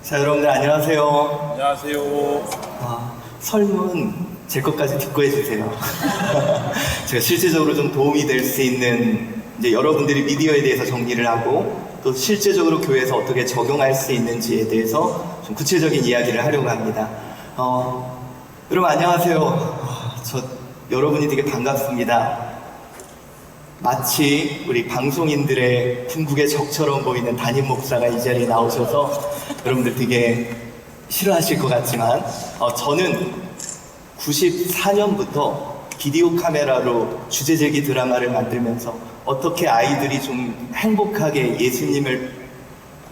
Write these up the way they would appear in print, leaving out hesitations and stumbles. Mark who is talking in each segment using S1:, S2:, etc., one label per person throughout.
S1: 자, 여러분들 안녕하세요.
S2: 안녕하세요.
S1: 설문 제 것까지 듣고 해주세요. 제가 실제적으로 좀 도움이 될 수 있는 이제 여러분들이 미디어에 대해서 정리를 하고 또 실제적으로 교회에서 어떻게 적용할 수 있는지에 대해서 좀 구체적인 이야기를 하려고 합니다. 여러분 안녕하세요. 여러분이 되게 반갑습니다. 마치 우리 방송인들의 궁극의 적처럼 보이는 담임 목사가 이 자리에 나오셔서 여러분들 되게 싫어하실 것 같지만 저는 94년부터 비디오 카메라로 주제제기 드라마를 만들면서 어떻게 아이들이 좀 행복하게 예수님을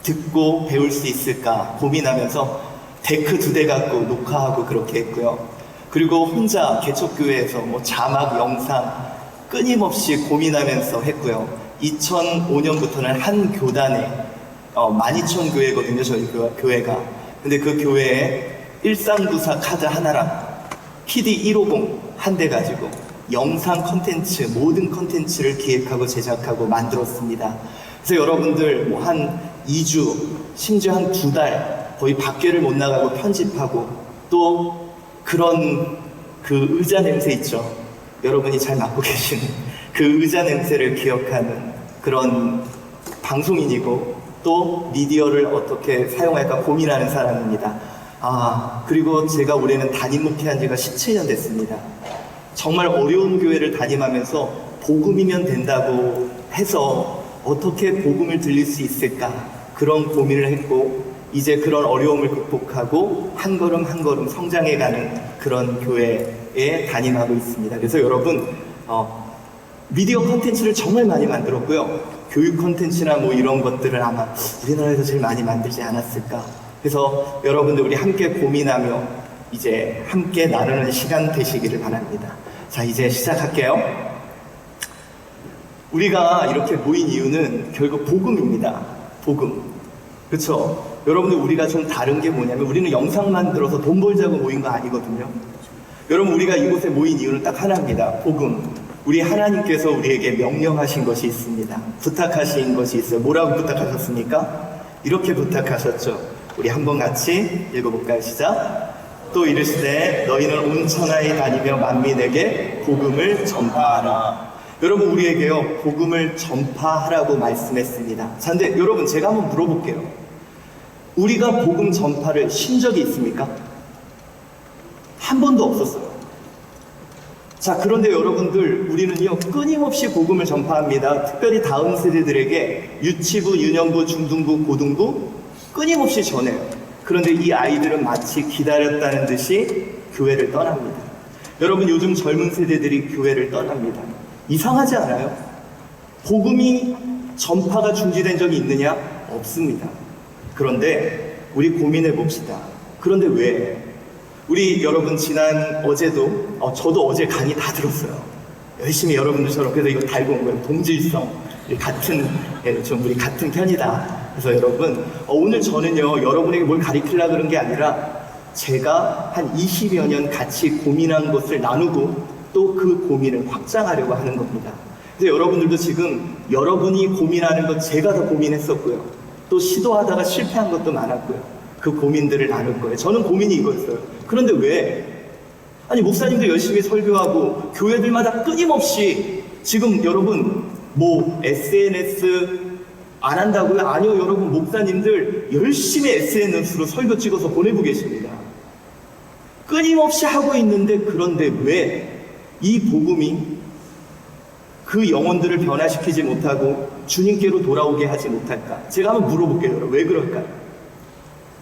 S1: 듣고 배울 수 있을까 고민하면서 데크 2대 갖고 녹화하고 그렇게 했고요. 그리고 혼자 개척교회에서 자막, 영상 끊임없이 고민하면서 했고요. 2005년부터는 한 교단에 12,000교회거든요, 저희 교회가. 근데 그 교회에 1394 카드 하나랑 PD 150 한 대 가지고 영상 컨텐츠, 모든 컨텐츠를 기획하고 제작하고 만들었습니다. 그래서 여러분들 한 2주, 심지어 한 2달 거의 밖에를 못 나가고 편집하고 또 그런 그 의자 냄새 있죠. 여러분이 잘 맡고 계시는 그 의자 냄새를 기억하는 그런 방송인이고 또 미디어를 어떻게 사용할까 고민하는 사람입니다. 그리고 제가 올해는 담임 목회한 지가 17년 됐습니다. 정말 어려운 교회를 담임하면서 복음이면 된다고 해서 어떻게 복음을 들릴 수 있을까 그런 고민을 했고 이제 그런 어려움을 극복하고 한 걸음 한 걸음 성장해가는 그런 교회에 담임하고 있습니다. 그래서 여러분 미디어 컨텐츠를 정말 많이 만들었고요. 교육 컨텐츠나 이런 것들을 아마 우리나라에서 제일 많이 만들지 않았을까. 그래서 여러분들 우리 함께 고민하며 이제 함께 나누는 시간 되시기를 바랍니다. 자, 이제 시작할게요. 우리가 이렇게 모인 이유는 결국 복음입니다. 복음. 그렇죠? 여러분들 우리가 좀 다른 게 뭐냐면 우리는 영상 만들어서 돈 벌자고 모인 거 아니거든요. 여러분 우리가 이곳에 모인 이유는 딱 하나입니다. 복음. 우리 하나님께서 우리에게 명령하신 것이 있습니다. 부탁하신 것이 있어요. 뭐라고 부탁하셨습니까? 이렇게 부탁하셨죠. 우리 한번 같이 읽어볼까요? 시작. 또 이르시되 너희는 온 천하에 다니며 만민에게 복음을 전파하라. 여러분 우리에게요 복음을 전파하라고 말씀했습니다. 자, 근데 여러분 제가 한번 물어볼게요. 우리가 복음 전파를 쉰 적이 있습니까? 한 번도 없었어요. 자, 그런데 여러분들 우리는요 끊임없이 복음을 전파합니다. 특별히 다음 세대들에게 유치부, 유년부, 중등부, 고등부 끊임없이 전해요. 그런데 이 아이들은 마치 기다렸다는 듯이 교회를 떠납니다. 여러분 요즘 젊은 세대들이 교회를 떠납니다. 이상하지 않아요? 복음이 전파가 중지된 적이 있느냐? 없습니다. 그런데 우리 고민해 봅시다. 그런데 왜? 우리 여러분 어제도 저도 어제 강의 다 들었어요. 열심히 여러분들처럼. 그래서 이거 달고 온 거예요. 동질성. 우리 같은 편이다. 그래서 여러분 오늘 저는요 여러분에게 뭘 가르치려고 그런 게 아니라 제가 한 20여 년 같이 고민한 것을 나누고 또 그 고민을 확장하려고 하는 겁니다. 그래서 여러분들도 지금 여러분이 고민하는 것 제가 다 고민했었고요. 또 시도하다가 실패한 것도 많았고요. 그 고민들을 나눌 거예요. 저는 고민이 이거였어요. 그런데 왜? 아니 목사님도 열심히 설교하고 교회들마다 끊임없이 지금 여러분 SNS 안 한다고요? 아니요, 여러분 목사님들 열심히 SNS로 설교 찍어서 보내고 계십니다. 끊임없이 하고 있는데 그런데 왜 이 복음이 그 영혼들을 변화시키지 못하고 주님께로 돌아오게 하지 못할까? 제가 한번 물어볼게요, 여러분. 왜 그럴까요?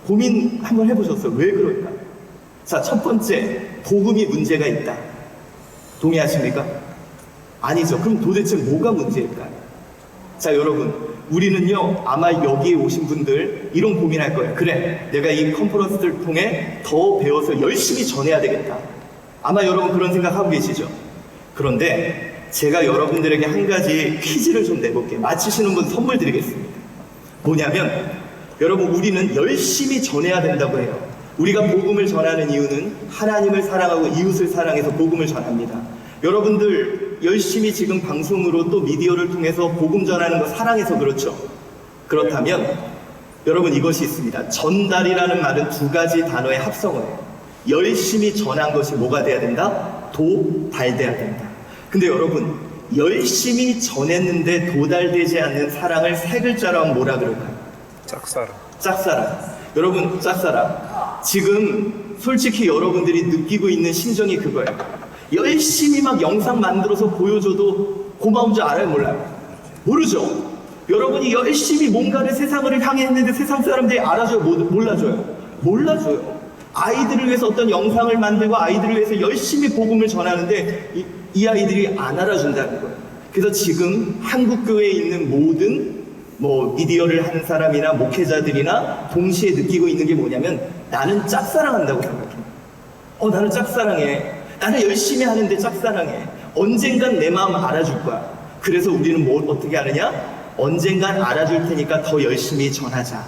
S1: 고민 한번 해보셨어요? 왜 그럴까요? 자, 첫 번째, 복음이 문제가 있다. 동의하십니까? 아니죠. 그럼 도대체 뭐가 문제일까요? 자, 여러분, 우리는요 아마 여기에 오신 분들 이런 고민할 거예요. 그래, 내가 이 컨퍼런스를 통해 더 배워서 열심히 전해야 되겠다. 아마 여러분 그런 생각하고 계시죠? 그런데 제가 여러분들에게 한 가지 퀴즈를 좀 내볼게요. 맞히시는 분 선물 드리겠습니다. 뭐냐면 여러분 우리는 열심히 전해야 된다고 해요. 우리가 복음을 전하는 이유는 하나님을 사랑하고 이웃을 사랑해서 복음을 전합니다. 여러분들 열심히 지금 방송으로 또 미디어를 통해서 복음 전하는 거 사랑해서 그렇죠. 그렇다면 여러분 이것이 있습니다. 전달이라는 말은 두 가지 단어의 합성어예요. 열심히 전한 것이 뭐가 돼야 된다? 도달돼야 된다. 근데 여러분 열심히 전했는데 도달되지 않는 사랑을 세 글자로 하면 뭐라 그럴까요?
S2: 짝사랑.
S1: 짝사랑. 여러분 짝사랑. 지금 솔직히 여러분들이 느끼고 있는 심정이 그거예요. 열심히 막 영상 만들어서 보여줘도 고마운 줄 알아요? 몰라요? 모르죠? 여러분이 열심히 뭔가를 세상을 향해 했는데 세상 사람들이 알아줘요? 몰라줘요? 몰라줘요. 아이들을 위해서 어떤 영상을 만들고 아이들을 위해서 열심히 복음을 전하는데 이 아이들이 안 알아준다는 거예요. 그래서 지금 한국교회에 있는 모든 미디어를 하는 사람이나 목회자들이나 동시에 느끼고 있는 게 뭐냐면 나는 짝사랑한다고 생각해. 나는 짝사랑해. 나는 열심히 하는데 짝사랑해. 언젠간 내 마음 알아줄 거야. 그래서 우리는 뭘 어떻게 하느냐? 언젠간 알아줄 테니까 더 열심히 전하자.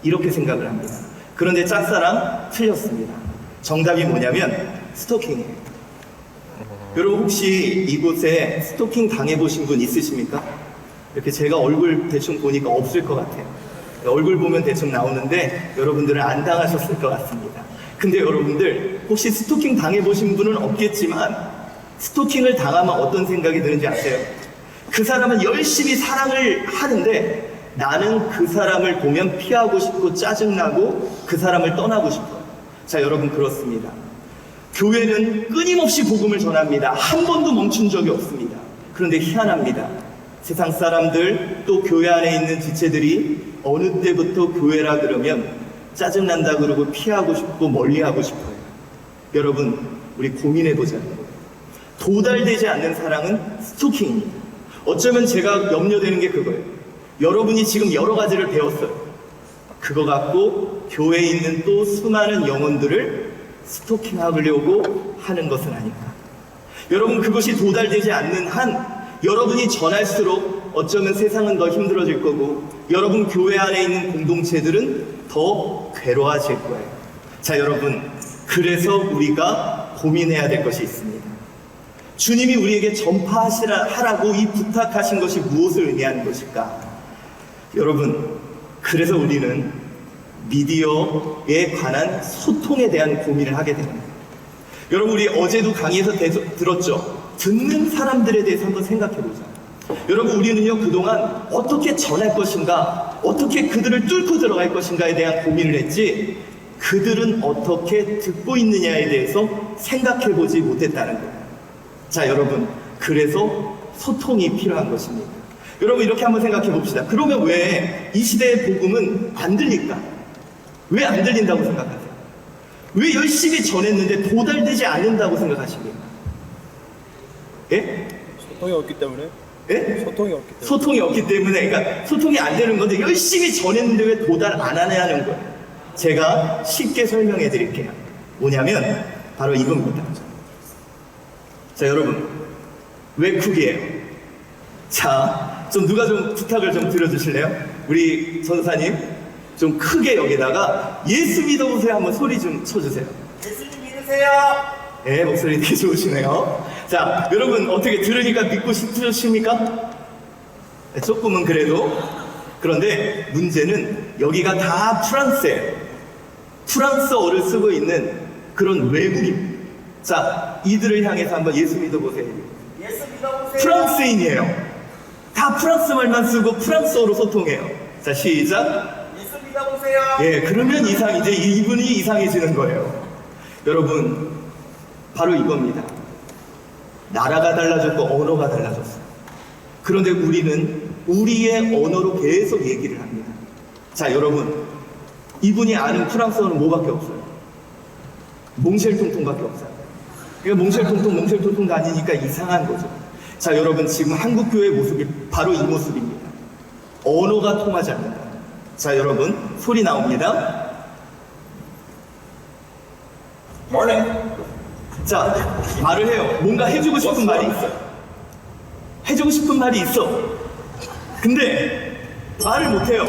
S1: 이렇게 생각을 합니다. 그런데 짝사랑 틀렸습니다. 정답이 뭐냐면 스토킹이에요. 여러분 혹시 이곳에 스토킹 당해보신 분 있으십니까? 이렇게 제가 얼굴 대충 보니까 없을 것 같아요. 얼굴 보면 대충 나오는데 여러분들은 안 당하셨을 것 같습니다. 근데 여러분들 혹시 스토킹 당해보신 분은 없겠지만 스토킹을 당하면 어떤 생각이 드는지 아세요? 그 사람은 열심히 사랑을 하는데 나는 그 사람을 보면 피하고 싶고 짜증나고 그 사람을 떠나고 싶어요. 자, 여러분 그렇습니다. 교회는 끊임없이 복음을 전합니다. 한 번도 멈춘 적이 없습니다. 그런데 희한합니다. 세상 사람들 또 교회 안에 있는 지체들이 어느 때부터 교회라 그러면 짜증난다 그러고 피하고 싶고 멀리하고 싶어요. 여러분 우리 고민해보자는 거예요. 도달되지 않는 사랑은 스토킹입니다. 어쩌면 제가 염려되는 게 그거예요. 여러분이 지금 여러 가지를 배웠어요. 그거 갖고 교회에 있는 또 수많은 영혼들을 스토킹하려고 하는 것은 아닐까. 여러분 그것이 도달되지 않는 한 여러분이 전할수록 어쩌면 세상은 더 힘들어질 거고 여러분 교회 안에 있는 공동체들은 더 괴로워질 거예요. 자, 여러분 그래서 우리가 고민해야 될 것이 있습니다. 주님이 우리에게 전파하라고 이 부탁하신 것이 무엇을 의미하는 것일까? 여러분 그래서 우리는 미디어에 관한 소통에 대한 고민을 하게 됩니다. 여러분 우리 어제도 강의에서 들었죠? 듣는 사람들에 대해서 한번 생각해보자. 여러분 우리는요 그동안 어떻게 전할 것인가, 어떻게 그들을 뚫고 들어갈 것인가에 대한 고민을 했지 그들은 어떻게 듣고 있느냐에 대해서 생각해보지 못했다는 거예요. 자, 여러분 그래서 소통이 필요한 것입니다. 여러분 이렇게 한번 생각해 봅시다. 그러면 왜 이 시대의 복음은 안 들릴까? 왜 안 들린다고 생각하세요? 왜 열심히 전했는데 도달되지 않는다고 생각하십니까? 예?
S2: 소통이 없기 때문에.
S1: 예?
S2: 소통이 없기 때문에.
S1: 소통이 없기 때문에, 그러니까 소통이 안 되는 건데 열심히 전했는데 왜 도달 안 하냐는 거예요. 제가 쉽게 설명해 드릴게요. 뭐냐면 바로 이겁니다. 자, 여러분 왜 쿡이에요? 자, 좀 누가 좀 부탁을 좀 드려주실래요? 우리 전사님 좀 크게 여기다가 예수 믿어보세요 한번 소리 좀 쳐주세요.
S3: 예수님 믿으세요.
S1: 네, 목소리 되게 좋으시네요. 자, 여러분 어떻게 들으니까 믿고 싶으십니까? 네, 조금은 그래도. 그런데 문제는 여기가 다 프랑스예요. 프랑스어를 쓰고 있는 그런 외국인. 자, 이들을 향해서 한번 예수 믿어보세요.
S3: 예수 믿어보세요.
S1: 프랑스인이에요. 다 프랑스 말만 쓰고 프랑스어로 소통해요. 자, 시작.
S3: 예수 믿어보세요.
S1: 예, 그러면 이제 이분이 이상해지는 거예요. 여러분, 바로 이겁니다. 나라가 달라졌고 언어가 달라졌어요. 그런데 우리는 우리의 언어로 계속 얘기를 합니다. 자, 여러분, 이분이 아는 프랑스어는 뭐밖에 없어요? 몽쉘통통밖에 없어요. 그러니까 몽쉘통통도 아니니까 이상한 거죠. 자, 여러분 지금 한국교회의 모습이 바로 이 모습입니다. 언어가 통하지 않는다. 자, 여러분 소리 나옵니다. 자, 말을 해요. 뭔가 해주고 싶은 말이 있어. 해주고 싶은 말이 있어. 근데 말을 못해요.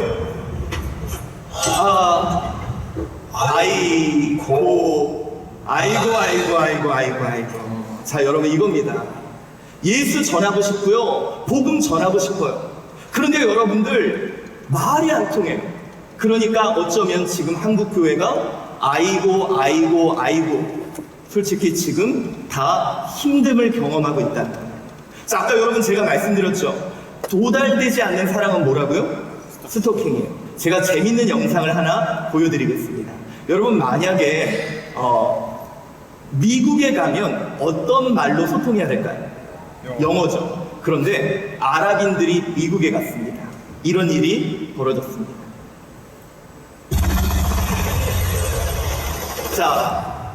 S1: 아이고. 자, 여러분 이겁니다. 예수 전하고 싶고요. 복음 전하고 싶어요. 그런데 여러분들 말이 안 통해요. 그러니까 어쩌면 지금 한국 교회가 아이고 솔직히 지금 다 힘듦을 경험하고 있다. 자, 아까 여러분 제가 말씀드렸죠. 도달되지 않는 사랑은 뭐라고요? 스토킹이에요. 제가 재밌는 영상을 하나 보여드리겠습니다. 여러분 만약에 미국에 가면 어떤 말로 소통해야 될까요? 영어죠. 그런데 아랍인들이 미국에 갔습니다. 이런 일이 벌어졌습니다. 자,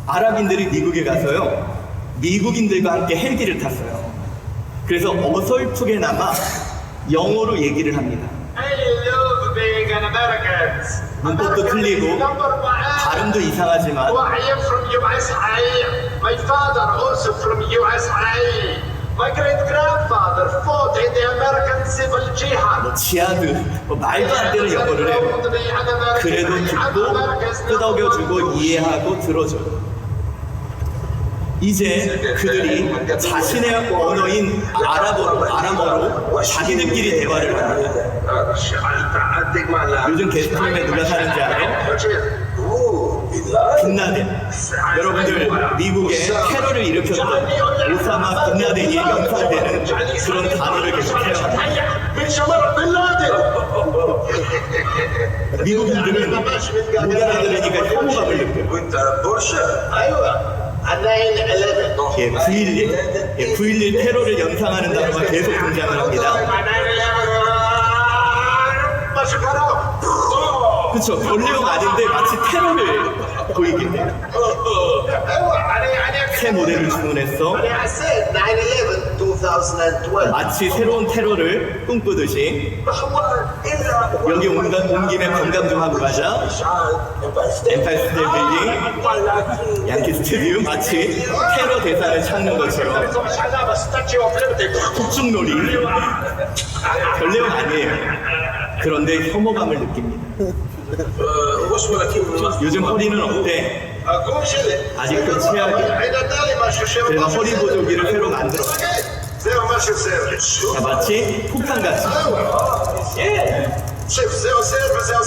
S1: 아랍인들이 미국에 가서요, 미국인들과 함께 헬기를 탔어요. 그래서 어설프게나마 영어로 얘기를 합니다. 문법도 틀리고 발음도 이상하지만
S4: My father also from USA. My great-grandfather fought in the American Civil Jihad.
S1: 지하드 말도 안 되는 영어를 해요. 그래도 듣고 끄덕여주고 이해하고 들어줘요. 이제 그들이 자신의 언어인 아람어로 자기들끼리 대화를 합니다. 요즘 게스트룸에 누가 사는지 알아요? 빈라덴. 여러분들 미국에 테러를 일으켰던 오사마 빈라덴이 연상되는 그런 단어를 계속 사용합니다. 미국인들은 못 알아들으니까 혐오감을 느껴요. 9.11 테러를 연상하는 단어가 계속 등장을 합니다. 그쵸, 별내용 아닌데 마치 테러를 보이게 돼요. 새 모델을 주문했어. 마치 새로운 테러를 꿈꾸듯이 여기 온 김에 관광 좀 하고 가자. 엠파이어 스테이트 빌딩, 양키 스테디움, 마치 테러 대상을 찾는 것처럼 폭죽놀이. 별 내용 아니에요. 그런데 혐오감을 느낍니다. 요즘 허리는 어때? 아직도 최악이야. 제가 허리 보조기를 새로 만들었어요. 자, 마치 폭탄같이.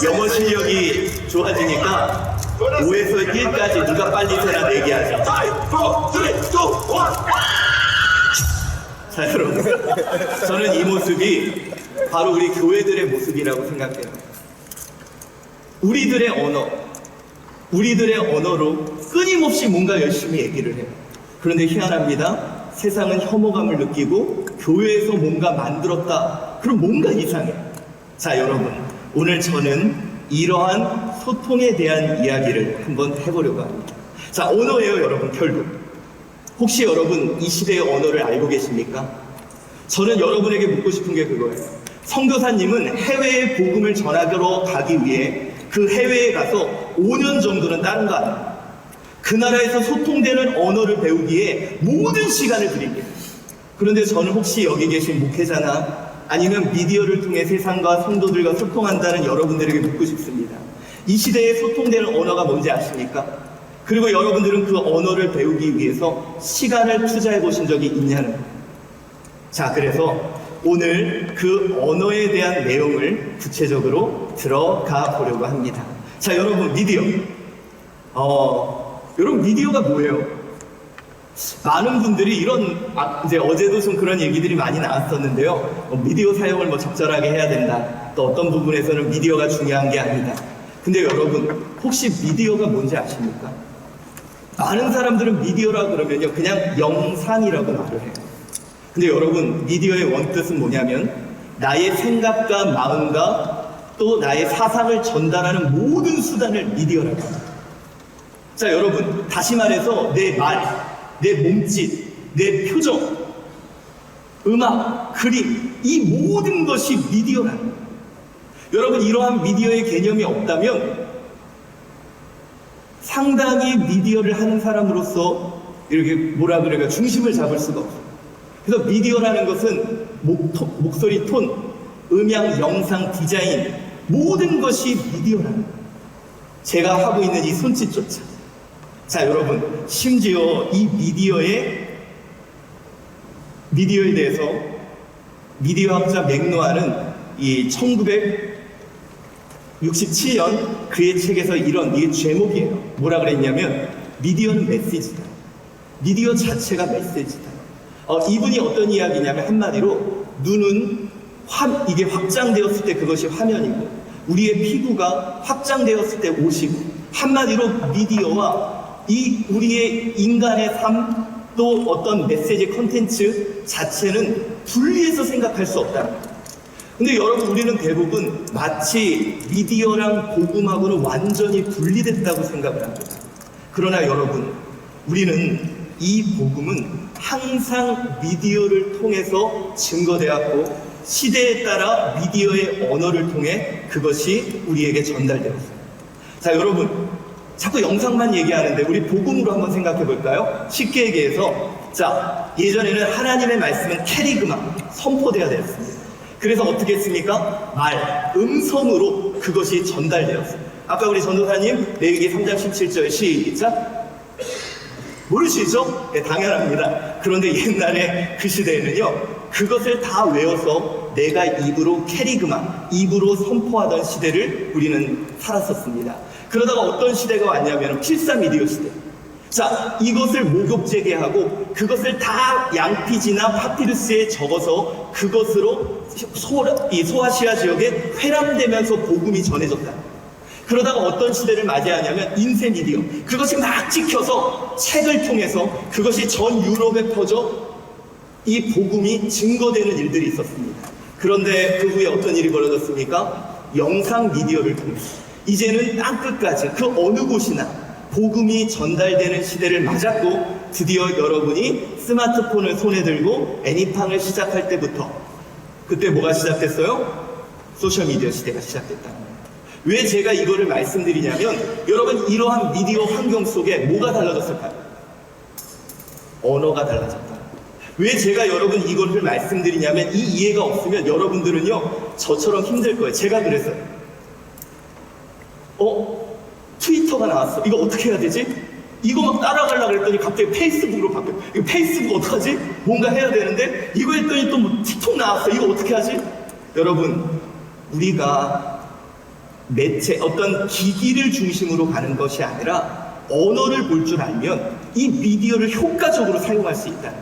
S1: 영어 실력이 좋아지니까 5에서 1까지 누가 빨리 세나 내기하자. 자, 여러분, 저는 이 모습이 바로 우리 교회들의 모습이라고 생각해요. 우리들의 언어로 끊임없이 뭔가 열심히 얘기를 해요. 그런데 희한합니다. 세상은 혐오감을 느끼고 교회에서 뭔가 만들었다. 그럼 뭔가 이상해. 자, 여러분, 오늘 저는 이러한 소통에 대한 이야기를 한번 해보려고 합니다. 자, 언어예요, 여러분, 결국. 혹시 여러분 이 시대의 언어를 알고 계십니까? 저는 여러분에게 묻고 싶은 게 그거예요. 선교사님은 해외에 복음을 전하러 가기 위해 그 해외에 가서 5년 정도는 다른 거 아니에요. 그 나라에서 소통되는 언어를 배우기에 모든 시간을 드립니다. 그런데 저는 혹시 여기 계신 목회자나 아니면 미디어를 통해 세상과 성도들과 소통한다는 여러분들에게 묻고 싶습니다. 이 시대에 소통되는 언어가 뭔지 아십니까? 그리고 여러분들은 그 언어를 배우기 위해서 시간을 투자해 보신 적이 있냐는 거예요. 자, 그래서 오늘 그 언어에 대한 내용을 구체적으로 들어가 보려고 합니다. 자, 여러분, 미디어. 여러분, 미디어가 뭐예요? 많은 분들이 이제 어제도 좀 그런 얘기들이 많이 나왔었는데요. 미디어 사용을 적절하게 해야 된다. 또 어떤 부분에서는 미디어가 중요한 게 아니다. 근데 여러분, 혹시 미디어가 뭔지 아십니까? 많은 사람들은 미디어라 그러면요, 그냥 영상이라고 말을 해요. 근데 여러분, 미디어의 원뜻은 뭐냐면 나의 생각과 마음과 또 나의 사상을 전달하는 모든 수단을 미디어라고 합니다. 자, 여러분, 다시 말해서 내 말, 내 몸짓, 내 표정, 음악, 그림, 이 모든 것이 미디어라는 거예요. 여러분, 이러한 미디어의 개념이 없다면 상당히 미디어를 하는 사람으로서 이렇게 중심을 잡을 수가 없어요. 그래서 미디어라는 것은 목소리 톤, 음향, 영상, 디자인, 모든 것이 미디어라는 거예요. 제가 하고 있는 이 손짓조차. 자, 여러분, 심지어 이 미디어에 대해서 미디어학자 맥노아는 이 67년 그의 책에서 이게 제목이에요. 뭐라 그랬냐면 미디어는 메시지다. 미디어 자체가 메시지다. 이분이 어떤 이야기냐면 한마디로 눈은 이게 확장되었을 때 그것이 화면이고 우리의 피부가 확장되었을 때 옷이고 한마디로 미디어와 이 우리의 인간의 삶 또 어떤 메시지 컨텐츠 자체는 분리해서 생각할 수 없다. 근데 여러분 우리는 대부분 마치 미디어랑 복음하고는 완전히 분리됐다고 생각을 합니다. 그러나 여러분 우리는 이 복음은 항상 미디어를 통해서 증거되었고 시대에 따라 미디어의 언어를 통해 그것이 우리에게 전달되었어요. 자 여러분 자꾸 영상만 얘기하는데 우리 복음으로 한번 생각해 볼까요? 쉽게 얘기해서 자 예전에는 하나님의 말씀은 캐리그마 선포되어야 되었습니다. 그래서 어떻게 했습니까? 음성으로 그것이 전달되었어요. 아까 우리 전도사님 레위기 3장 17절 시작. 모르시죠? 네, 당연합니다. 그런데 옛날에 그 시대에는요, 그것을 다 외워서 내가 입으로 캐리그마, 입으로 선포하던 시대를 우리는 살았었습니다. 그러다가 어떤 시대가 왔냐면 필사 미디어 시대. 자, 이것을 목욕제게 하고 그것을 다 양피지나 파피루스에 적어서 그것으로 소아시아 지역에 회람되면서 복음이 전해졌다. 그러다가 어떤 시대를 맞이하냐면 인쇄 미디어. 그것이 막 찍혀서 책을 통해서 그것이 전 유럽에 퍼져 이 복음이 증거되는 일들이 있었습니다. 그런데 그 후에 어떤 일이 벌어졌습니까? 영상 미디어를 통해서 이제는 땅끝까지 그 어느 곳이나 복음이 전달되는 시대를 맞았고 드디어 여러분이 스마트폰을 손에 들고 애니팡을 시작할 때부터 그때 뭐가 시작됐어요? 소셜미디어 시대가 시작됐다. 왜 제가 이거를 말씀드리냐면 여러분 이러한 미디어 환경 속에 뭐가 달라졌을까요? 언어가 달라졌다. 왜 제가 여러분 이거를 말씀드리냐면 이 이해가 없으면 여러분들은요 저처럼 힘들 거예요. 제가 그랬어요. 트위터가 나왔어. 이거 어떻게 해야 되지? 이거 막 따라가려고 그랬더니 갑자기 페이스북으로 바뀌어. 이거 페이스북 어떡하지? 뭔가 해야 되는데 이거 했더니 또 뭐 틱톡 나왔어. 이거 어떻게 하지? 여러분 우리가 매체 어떤 기기를 중심으로 가는 것이 아니라 언어를 볼 줄 알면 이 미디어를 효과적으로 사용할 수 있다.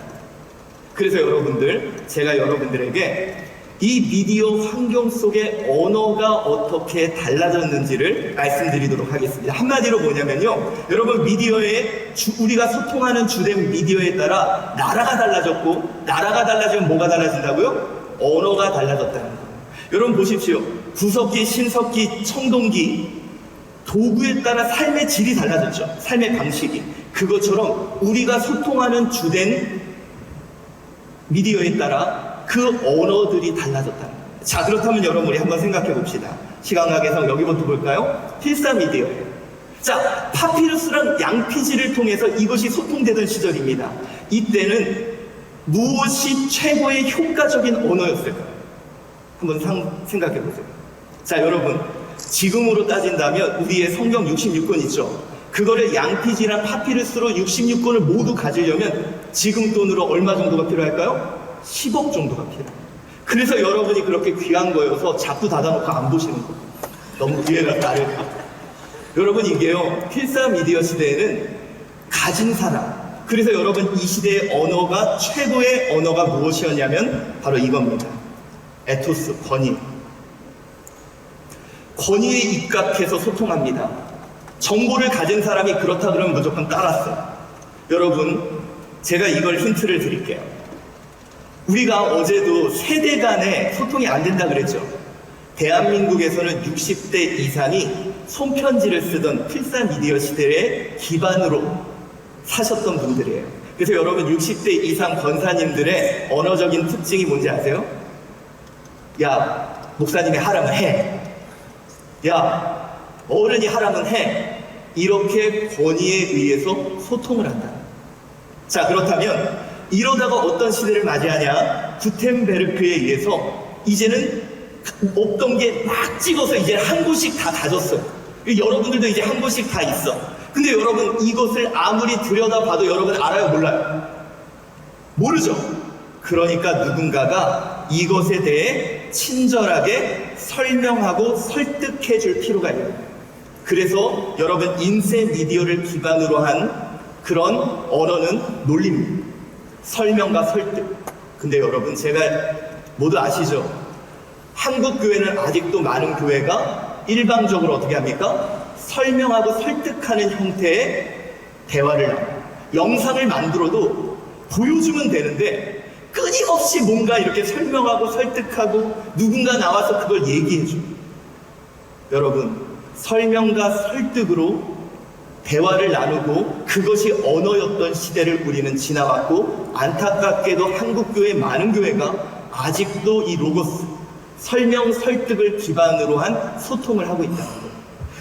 S1: 그래서 여러분들 제가 여러분들에게 이 미디어 환경 속의 언어가 어떻게 달라졌는지를 말씀드리도록 하겠습니다. 한마디로 뭐냐면요. 여러분 미디어에 우리가 소통하는 주된 미디어에 따라 나라가 달라졌고 나라가 달라지면 뭐가 달라진다고요? 언어가 달라졌다는 거예요. 여러분 보십시오. 구석기, 신석기, 청동기 도구에 따라 삶의 질이 달라졌죠. 삶의 방식이. 그것처럼 우리가 소통하는 주된 미디어에 따라 그 언어들이 달라졌다는 거예요. 자 그렇다면 여러분 우리 한번 생각해 봅시다. 시간각에서 여기부터 볼까요? 필사 미디어. 자 파피루스랑 양피지를 통해서 이것이 소통되던 시절입니다. 이때는 무엇이 최고의 효과적인 언어였을까요? 한번 생각해 보세요. 자 여러분 지금으로 따진다면 우리의 성경 66권 있죠. 그거를 양피지랑 파피루스로 66권을 모두 가지려면 지금 돈으로 얼마 정도가 필요할까요? 10억 정도가 필요해요. 그래서 여러분이 그렇게 귀한 거여서 자꾸 닫아놓고 안 보시는 거예요. 너무 기회가 다르다. 여러분 이게요 필사 미디어 시대에는 가진 사람. 그래서 여러분 이 시대의 언어가 최고의 언어가 무엇이었냐면 바로 이겁니다. 에토스, 권위. 권위에 입각해서 소통합니다. 정보를 가진 사람이 그렇다 그러면 무조건 따랐어요. 여러분 제가 이걸 힌트를 드릴게요. 우리가 어제도 세대 간에 소통이 안 된다 그랬죠. 대한민국에서는 60대 이상이 손편지를 쓰던 필사 미디어 시대의 기반으로 사셨던 분들이에요. 그래서 여러분 60대 이상 권사님들의 언어적인 특징이 뭔지 아세요? 야, 목사님이 하라면 해. 야, 어른이 하라면 해. 이렇게 권위에 의해서 소통을 한다. 자, 그렇다면 이러다가 어떤 시대를 맞이하냐? 구텐베르크에 의해서 이제는 없던 게 막 찍어서 이제 한 곳씩 다 가졌어요. 여러분들도 이제 한 곳씩 다 있어. 근데 여러분 이것을 아무리 들여다봐도 여러분 알아요? 몰라요? 모르죠? 그러니까 누군가가 이것에 대해 친절하게 설명하고 설득해 줄 필요가 있는 거예요. 그래서 여러분 인쇄 미디어를 기반으로 한 그런 언어는 논리입니다. 설명과 설득. 근데 여러분 제가 모두 아시죠? 한국 교회는 아직도 많은 교회가 일방적으로 어떻게 합니까? 설명하고 설득하는 형태의 대화를 나눠요. 영상을 만들어도 보여주면 되는데 끊임없이 뭔가 이렇게 설명하고 설득하고 누군가 나와서 그걸 얘기해줘요. 여러분 설명과 설득으로 대화를 나누고 그것이 언어였던 시대를 우리는 지나왔고 안타깝게도 한국교회 많은 교회가 아직도 이 로고스 설명 설득을 기반으로 한 소통을 하고 있다는 거예요.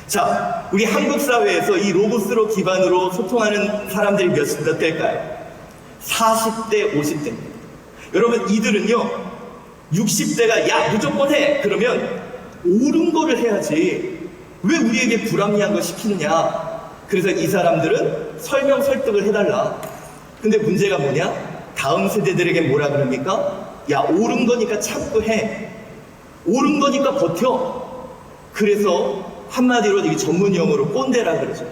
S1: 자, 우리 한국 사회에서 이 로고스로 기반으로 소통하는 사람들이 몇 대일까요? 40대, 50대입니다. 여러분 이들은요 60대가 야 무조건 해! 그러면 옳은 거를 해야지 왜 우리에게 불합리한 거 시키느냐. 그래서 이 사람들은 설명 설득을 해달라. 근데 문제가 뭐냐? 다음 세대들에게 뭐라 그럽니까? 야 옳은 거니까 참고 해. 옳은 거니까 버텨. 그래서 한마디로 이게 전문 용어로 꼰대라 그러죠.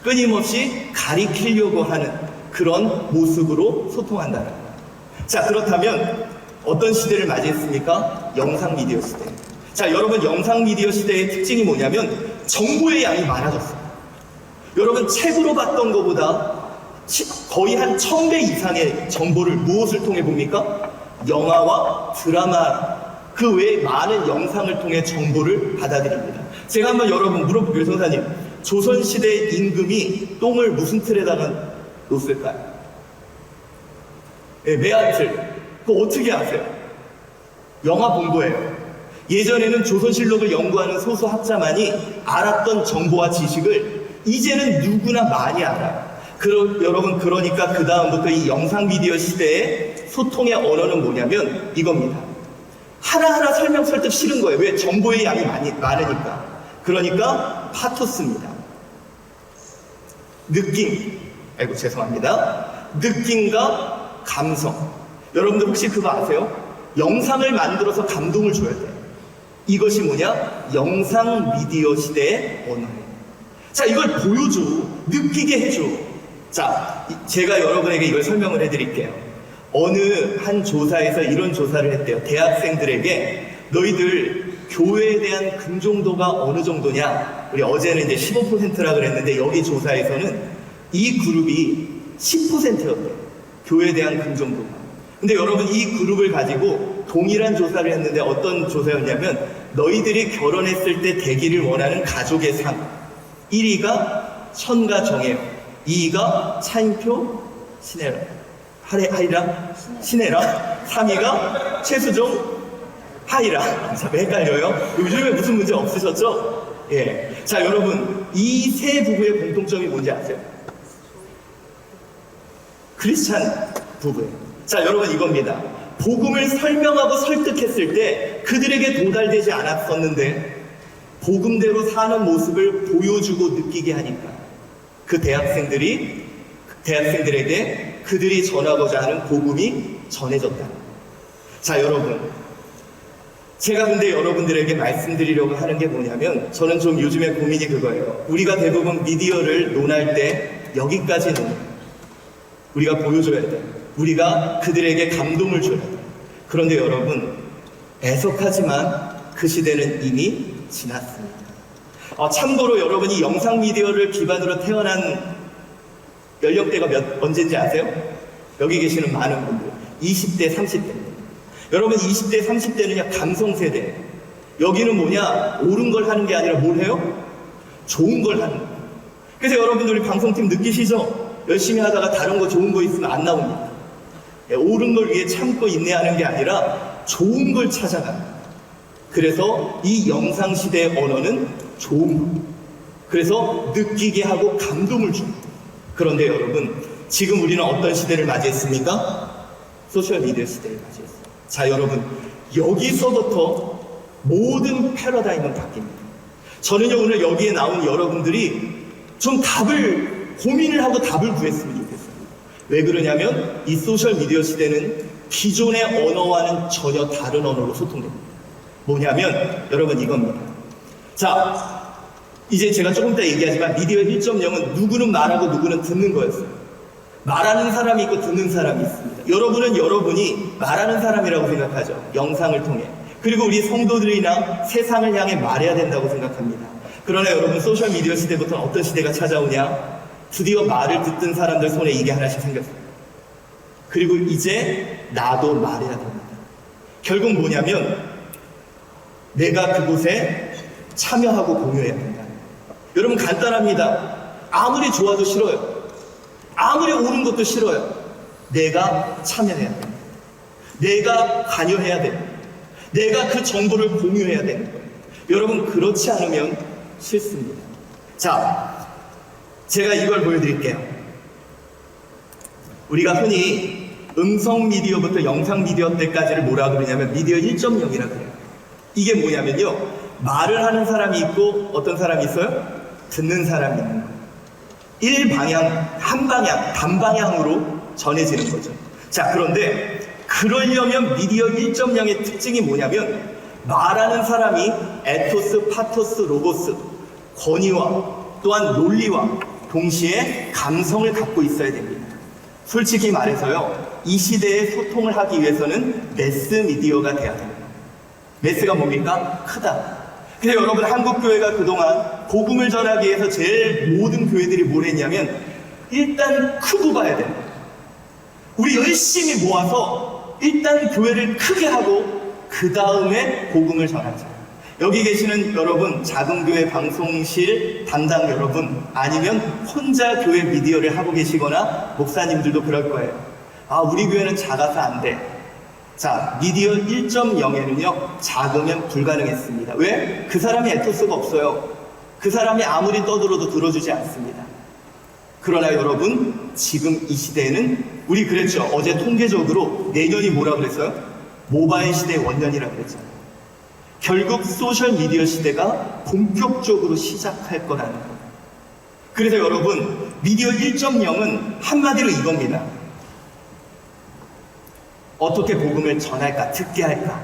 S1: 끊임없이 가리키려고 하는 그런 모습으로 소통한다는 거예요. 자, 그렇다면 어떤 시대를 맞이했습니까? 영상 미디어 시대. 자, 여러분 영상 미디어 시대의 특징이 뭐냐면 정보의 양이 많아졌어요. 여러분 책으로 봤던 것보다 거의 한 1000배 이상의 정보를 무엇을 통해 봅니까? 영화와 드라마 그 외에 많은 영상을 통해 정보를 받아들입니다. 제가 한번 여러분 물어볼게요. 선사님, 조선시대 임금이 똥을 무슨 틀에다가 놓았을까요? 네, 매화틀. 그거 어떻게 아세요? 영화 본 거예요. 예전에는 조선실록을 연구하는 소수학자만이 알았던 정보와 지식을 이제는 누구나 많이 알아요. 여러분 그러니까 그 다음부터 이 영상 미디어 시대의 소통의 언어는 뭐냐면 이겁니다. 하나하나 설명 설득 싫은 거예요. 왜? 정보의 양이 많으니까. 그러니까 파토스입니다. 느낌. 아이고 죄송합니다. 느낌과 감성. 여러분들 혹시 그거 아세요? 영상을 만들어서 감동을 줘야 돼요. 이것이 뭐냐? 영상 미디어 시대의 언어예요. 자, 이걸 보여줘. 느끼게 해줘. 자, 제가 여러분에게 이걸 설명을 해드릴게요. 어느 한 조사에서 이런 조사를 했대요. 대학생들에게 너희들 교회에 대한 긍정도가 어느 정도냐? 우리 어제는 이제 15%라 그랬는데 여기 조사에서는 이 그룹이 10%였대요. 교회에 대한 긍정도가. 근데 여러분 이 그룹을 가지고 동일한 조사를 했는데 어떤 조사였냐면 너희들이 결혼했을 때 되기를 원하는 가족의 삶. 1위가 천가 정혜영, 2위가 차인표 신혜라, 하이라 신혜라, 3위가 최수종 하이라. 자, 헷갈려요? 요즘에 무슨 문제 없으셨죠? 예. 자, 여러분 이 세 부부의 공통점이 뭔지 아세요? 크리스찬 부부예요. 자, 여러분 이겁니다. 복음을 설명하고 설득했을 때 그들에게 도달되지 않았었는데 복음대로 사는 모습을 보여주고 느끼게 하니까 그 대학생들에게 그들이 전하고자 하는 복음이 전해졌다. 자, 여러분 제가 근데 여러분들에게 말씀드리려고 하는 게 뭐냐면 저는 좀 요즘에 고민이 그거예요. 우리가 대부분 미디어를 논할 때 여기까지는 우리가 보여줘야 돼. 우리가 그들에게 감동을 줘야 돼. 그런데 여러분 애석하지만 그 시대는 이미 지났습니다. 참고로 여러분이 영상 미디어를 기반으로 태어난 연령대가 언제인지 아세요? 여기 계시는 많은 분들 20대, 30대입니다. 여러분 20대, 30대는요 감성세대. 여기는 뭐냐? 옳은 걸 하는 게 아니라 뭘 해요? 좋은 걸 하는 거예요. 그래서 여러분들 우리 방송팀 느끼시죠? 열심히 하다가 다른 거 좋은 거 있으면 안 나옵니다. 옳은 걸 위해 참고 인내하는 게 아니라 좋은 걸 찾아가는 거예요. 그래서 이 영상 시대의 언어는 좋은 것. 그래서 느끼게 하고 감동을 줍니다. 그런데 여러분 지금 우리는 어떤 시대를 맞이했습니까? 소셜미디어 시대를 맞이했습니다. 자, 여러분 여기서부터 모든 패러다임은 바뀝니다. 저는요 오늘 여기에 나온 여러분들이 좀 고민을 하고 답을 구했으면 좋겠어요. 왜 그러냐면 이 소셜미디어 시대는 기존의 언어와는 전혀 다른 언어로 소통됩니다. 뭐냐면 여러분 이겁니다. 자, 이제 제가 조금 이따 얘기하지만 미디어 1.0은 누구는 말하고 누구는 듣는 거였어요. 말하는 사람이 있고 듣는 사람이 있습니다. 여러분은 여러분이 말하는 사람이라고 생각하죠. 영상을 통해. 그리고 우리 성도들이나 세상을 향해 말해야 된다고 생각합니다. 그러나 여러분 소셜미디어 시대부터는 어떤 시대가 찾아오냐? 드디어 말을 듣던 사람들 손에 이게 하나씩 생겼어요. 그리고 이제 나도 말해야 됩니다. 결국 뭐냐면 내가 그곳에 참여하고 공유해야 된다. 여러분 간단합니다. 아무리 좋아도 싫어요. 아무리 옳은 것도 싫어요. 내가 참여해야 됩니다. 내가 관여해야 됩니다. 내가 그 정보를 공유해야 되는 거예요. 여러분 그렇지 않으면 싫습니다. 자, 제가 이걸 보여드릴게요. 우리가 흔히 음성 미디어부터 영상 미디어 때까지를 뭐라 그러냐면 미디어 1.0이라 그래요. 이게 뭐냐면요, 말을 하는 사람이 있고 어떤 사람이 있어요? 듣는 사람이 있는 거예요. 일방향, 한방향, 단방향으로 전해지는 거죠. 자, 그런데 그러려면 미디어 1.0의 특징이 뭐냐면 말하는 사람이 에토스, 파토스, 로고스, 권위와 또한 논리와 동시에 감성을 갖고 있어야 됩니다. 솔직히 말해서요, 이 시대에 소통을 하기 위해서는 매스 미디어가 돼야 됩니다. 매스가 뭡니까? 크다. 그래서 여러분 한국 교회가 그동안 복음을 전하기 위해서 제일 모든 교회들이 뭘 했냐면 일단 크고 봐야 됩니다. 우리 열심히 모아서 일단 교회를 크게 하고 그 다음에 복음을 전하자. 여기 계시는 여러분, 작은 교회 방송실 담당 여러분, 아니면 혼자 교회 미디어를 하고 계시거나 목사님들도 그럴 거예요. 아, 우리 교회는 작아서 안 돼. 자, 미디어 1.0에는요 작으면 불가능했습니다. 왜? 그 사람이 에토스가 없어요. 그 사람이 아무리 떠들어도 들어주지 않습니다. 그러나 여러분, 지금 이 시대에는 우리 그랬죠. 어제 통계적으로 내년이 뭐라 그랬어요? 모바일 시대의 원년이라 그랬잖아요. 결국 소셜미디어 시대가 본격적으로 시작할 거라는 거예요. 그래서 여러분, 미디어 1.0은 한마디로 이겁니다. 어떻게 복음을 전할까, 듣게 할까?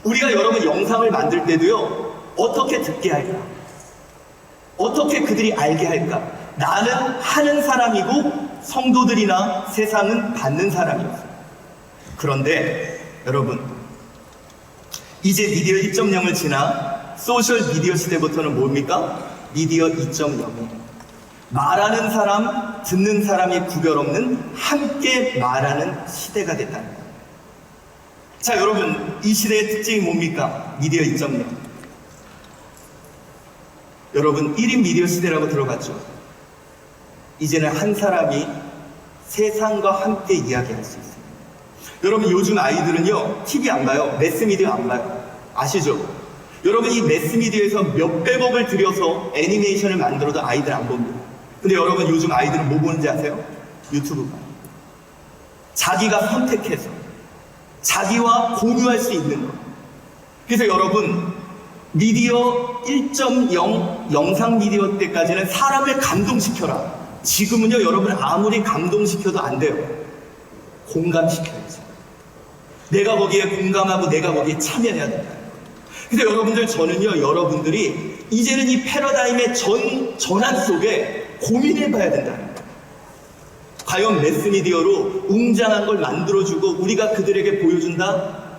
S1: 우리가 여러분 영상을 만들 때도요, 어떻게 듣게 할까? 어떻게 그들이 알게 할까? 나는 하는 사람이고 성도들이나 세상은 받는 사람이었어요. 그런데 여러분, 이제 미디어 1.0을 지나 소셜 미디어 시대부터는 뭡니까? 미디어 2.0이에요. 말하는 사람, 듣는 사람이 구별 없는 함께 말하는 시대가 됐다는 거예요. 자, 여러분, 이 시대의 특징이 뭡니까? 미디어 2.0. 여러분, 1인 미디어 시대라고 들어봤죠? 이제는 한 사람이 세상과 함께 이야기할 수 있어요. 여러분, 요즘 아이들은요, TV 안 봐요. 매스미디어 안 봐요. 아시죠? 여러분, 이 매스미디어에서 몇백억을 들여서 애니메이션을 만들어도 아이들 안 봅니다. 근데 여러분, 요즘 아이들은 뭐 보는지 아세요? 유튜브 봐요. 자기가 선택해서 자기와 공유할 수 있는 것. 그래서 여러분, 미디어 1.0 영상 미디어 때까지는 사람을 감동시켜라. 지금은요, 여러분 아무리 감동시켜도 안 돼요. 공감시켜야죠. 내가 거기에 공감하고 내가 거기에 참여해야 된다. 근데 여러분들, 저는요, 여러분들이 이제는 이 패러다임의 전환 속에 고민해봐야 된다. 과연 매스미디어로 웅장한 걸 만들어주고 우리가 그들에게 보여준다?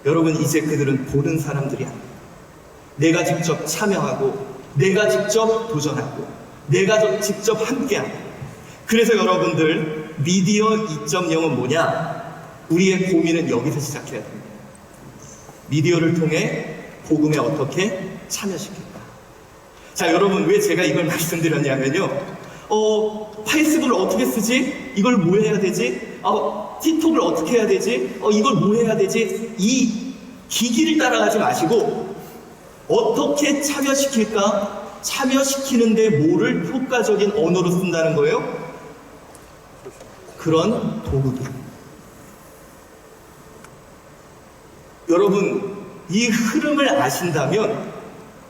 S1: 여러분, 이제 그들은 보는 사람들이 아닙니다. 내가 직접 참여하고 내가 직접 도전하고 내가 직접 함께하고. 그래서 여러분들, 미디어 2.0은 뭐냐? 우리의 고민은 여기서 시작해야 됩니다. 미디어를 통해 복음에 어떻게 참여시킬까? 자, 여러분, 왜 제가 이걸 말씀드렸냐면요, 페이스북을 어떻게 쓰지? 이걸 뭐 해야 되지? 틱톡을 어떻게 해야 되지? 이걸 뭐 해야 되지? 이 기기를 따라가지 마시고 어떻게 참여시킬까? 참여시키는데 뭐를 효과적인 언어로 쓴다는 거예요? 그런 도구들. 여러분, 이 흐름을 아신다면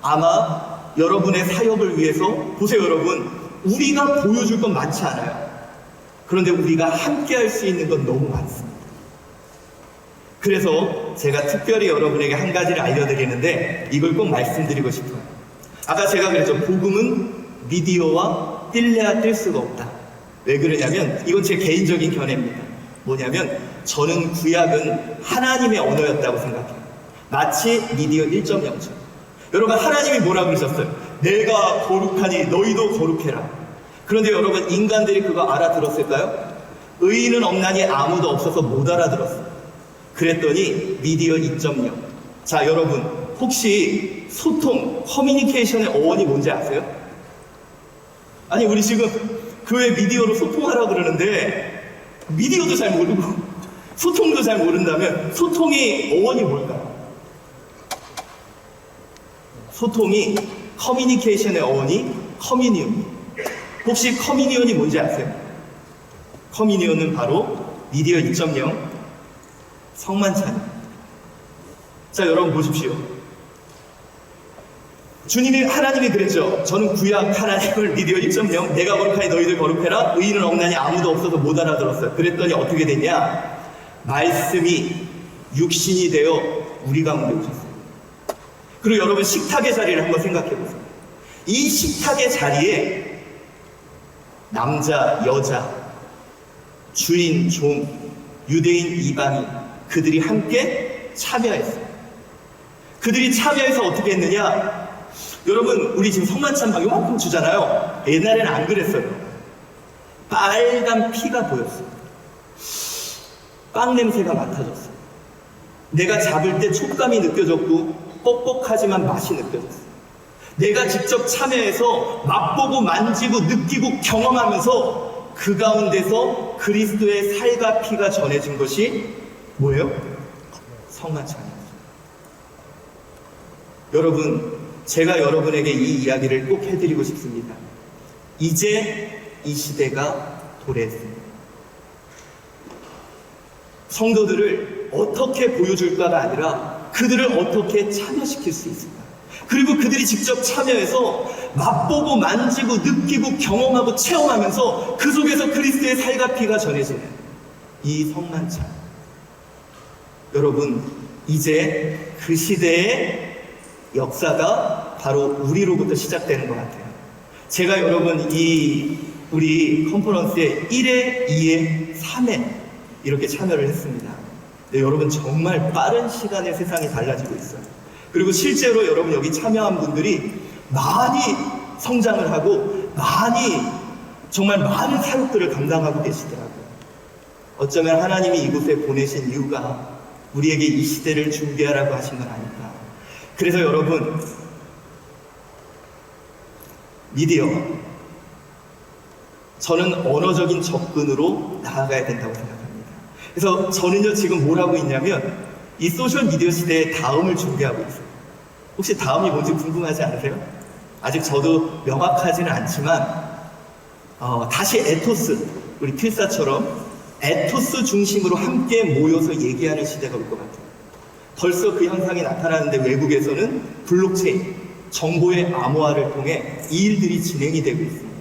S1: 아마 여러분의 사역을 위해서, 보세요 여러분, 우리가 보여줄 건 많지 않아요. 그런데 우리가 함께 할 수 있는 건 너무 많습니다. 그래서 제가 특별히 여러분에게 한 가지를 알려드리는데 이걸 꼭 말씀드리고 싶어요. 아까 제가 그랬죠. 복음은 미디어와 뗄래야 뗄 수가 없다. 왜 그러냐면 이건 제 개인적인 견해입니다. 뭐냐면 저는 구약은 하나님의 언어였다고 생각해요. 마치 미디어 1.0처럼. 여러분 하나님이 뭐라고 그러셨어요? 내가 거룩하니 너희도 거룩해라. 그런데 여러분 인간들이 그거 알아들었을까요? 의인은 없나니 아무도 없어서 못 알아들었어요. 그랬더니 미디어 2.0. 자 여러분 혹시 소통, 커뮤니케이션의 어원이 뭔지 아세요? 아니 우리 지금 교회 미디어로 소통하라고 그러는데 미디어도 잘 모르고 소통도 잘 모른다면 소통의 어원이 뭘까요? 소통이 커뮤니케이션의 어원이 커뮤니온. 혹시 커뮤니온이 뭔지 아세요? 커뮤니온은 바로 미디어 2.0 성만찬. 자 여러분 보십시오. 하나님이 그랬죠. 저는 구약 하나님을 미디어 1.0 내가 거룩하니 너희들 거룩해라. 의인은 없나니 아무도 없어서 못 알아들었어요. 그랬더니 어떻게 됐냐? 말씀이 육신이 되어 우리 가운데 오셨어요. 그리고 여러분 식탁의 자리를 한번 생각해 보세요. 이 식탁의 자리에 남자, 여자, 주인, 종, 유대인, 이방인 그들이 함께 참여했어요. 그들이 참여해서 어떻게 했느냐? 여러분 우리 지금 성만찬 요만큼 주잖아요. 옛날에는 안 그랬어요. 빨간 피가 보였어요. 빵 냄새가 맡아졌어요. 내가 잡을 때 촉감이 느껴졌고 뻑뻑하지만 맛이 느껴졌어요. 내가 직접 참여해서 맛보고 만지고 느끼고 경험하면서 그 가운데서 그리스도의 살과 피가 전해진 것이 뭐예요? 성만찬이었어요. 여러분 제가 여러분에게 이 이야기를 꼭 해드리고 싶습니다. 이제 이 시대가 도래했습니다. 성도들을 어떻게 보여줄까가 아니라 그들을 어떻게 참여시킬 수 있을까? 그리고 그들이 직접 참여해서 맛보고 만지고 느끼고 경험하고 체험하면서 그 속에서 그리스도의 살과 피가 전해지는 이 성만찬. 여러분 이제 그 시대의 역사가 바로 우리로부터 시작되는 것 같아요. 제가 여러분 우리 컨퍼런스에 1회, 2회, 3회 이렇게 참여를 했습니다. 네, 여러분 정말 빠른 시간에 세상이 달라지고 있어요. 그리고 실제로 여러분 여기 참여한 분들이 많이 성장을 하고 정말 많은 사역들을 감당하고 계시더라고요. 어쩌면 하나님이 이곳에 보내신 이유가 우리에게 이 시대를 준비하라고 하신 건 아닐까. 그래서 여러분 미디어 저는 언어적인 접근으로 나아가야 된다고 생각합니다. 그래서 저는요 지금 뭘 하고 있냐면 이 소셜미디어 시대의 다음을 준비하고 있어요. 혹시 다음이 뭔지 궁금하지 않으세요? 아직 저도 명확하지는 않지만 다시 에토스, 우리 필사처럼 에토스 중심으로 함께 모여서 얘기하는 시대가 올 것 같아요. 벌써 그 현상이 나타나는데 외국에서는 블록체인, 정보의 암호화를 통해 이 일들이 진행이 되고 있습니다.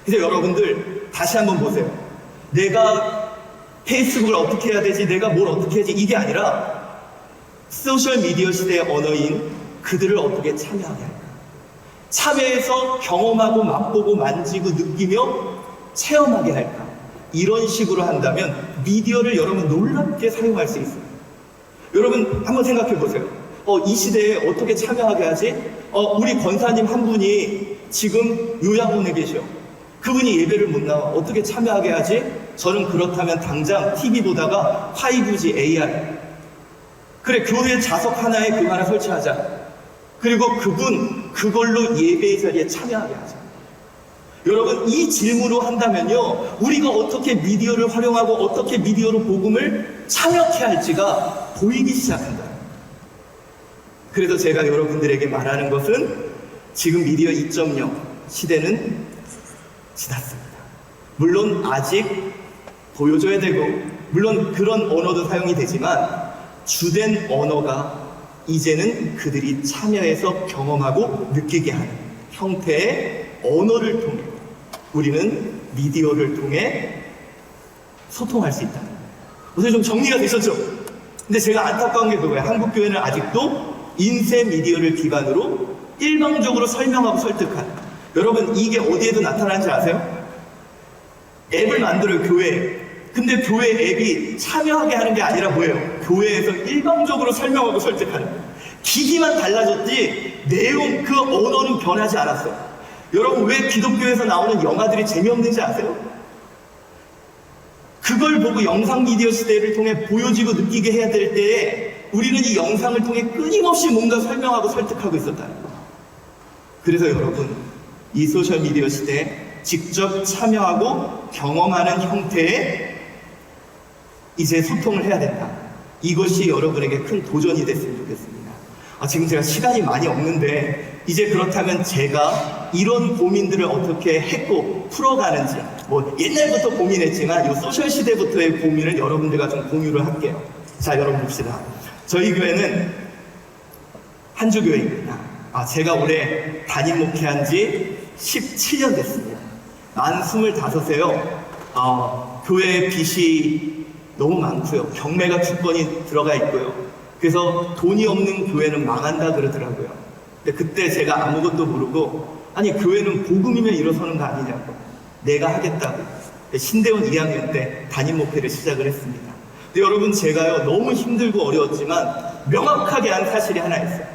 S1: 그래서 여러분들 다시 한번 보세요. 내가 페이스북을 어떻게 해야 되지? 내가 뭘 어떻게 해야지? 이게 아니라 소셜미디어 시대의 언어인 그들을 어떻게 참여하게 할까? 참여해서 경험하고 맛보고 만지고 느끼며 체험하게 할까? 이런 식으로 한다면 미디어를 여러분 놀랍게 사용할 수 있어요. 여러분 한번 생각해 보세요. 이 시대에 어떻게 참여하게 하지? 우리 권사님 한 분이 지금 요양원에 계셔. 그분이 예배를 못 나와. 어떻게 참여하게 하지? 저는 그렇다면 당장 TV 보다가 5G AR. 그래, 교회 자석 하나에 그거 하나 설치하자. 그리고 그걸로 예배의 자리에 참여하게 하자. 여러분, 이 질문으로 한다면요, 우리가 어떻게 미디어를 활용하고 어떻게 미디어로 복음을 참여케 할지가 보이기 시작한다. 그래서 제가 여러분들에게 말하는 것은 지금 미디어 2.0 시대는 지났습니다. 물론 아직 보여줘야 되고, 물론 그런 언어도 사용이 되지만 주된 언어가 이제는 그들이 참여해서 경험하고 느끼게 하는 형태의 언어를 통해 우리는 미디어를 통해 소통할 수 있다. 무슨 좀 정리가 되셨죠? 근데 제가 안타까운 게 그거예요. 한국 교회는 아직도 인쇄 미디어를 기반으로 일방적으로 설명하고 설득하는. 여러분, 이게 어디에도 나타나는지 아세요? 앱을 만들어요, 교회에. 근데 교회 앱이 참여하게 하는 게 아니라 뭐예요? 교회에서 일방적으로 설명하고 설득하는 거예요. 기기만 달라졌지 내용, 그 언어는 변하지 않았어요. 여러분, 왜 기독교에서 나오는 영화들이 재미없는지 아세요? 그걸 보고 영상 미디어 시대를 통해 보여지고 느끼게 해야 될 때에 우리는 이 영상을 통해 끊임없이 뭔가 설명하고 설득하고 있었다는 거예요. 그래서 여러분, 이 소셜 미디어 시대에 직접 참여하고 경험하는 형태의 이제 소통을 해야 된다. 이것이 여러분에게 큰 도전이 됐으면 좋겠습니다. 지금 제가 시간이 많이 없는데 이제 그렇다면 제가 이런 고민들을 어떻게 했고 풀어가는지, 뭐 옛날부터 고민했지만 이 소셜 시대부터의 고민을 여러분들과 좀 공유를 할게요. 자, 여러분 봅시다. 저희 교회는 한주교회입니다. 제가 올해 담임 목회한 지 17년 됐습니다. 만 25세요. 교회 빚이 너무 많고요. 경매가 주권이 들어가 있고요. 그래서 돈이 없는 교회는 망한다 그러더라고요. 근데 그때 제가 아무것도 모르고, 아니 교회는 복음이면 일어서는 거 아니냐고, 내가 하겠다고 신대원 2학년 때 담임 목회를 시작을 했습니다. 근데 여러분, 제가요 너무 힘들고 어려웠지만 명확하게 한 사실이 하나 있어요.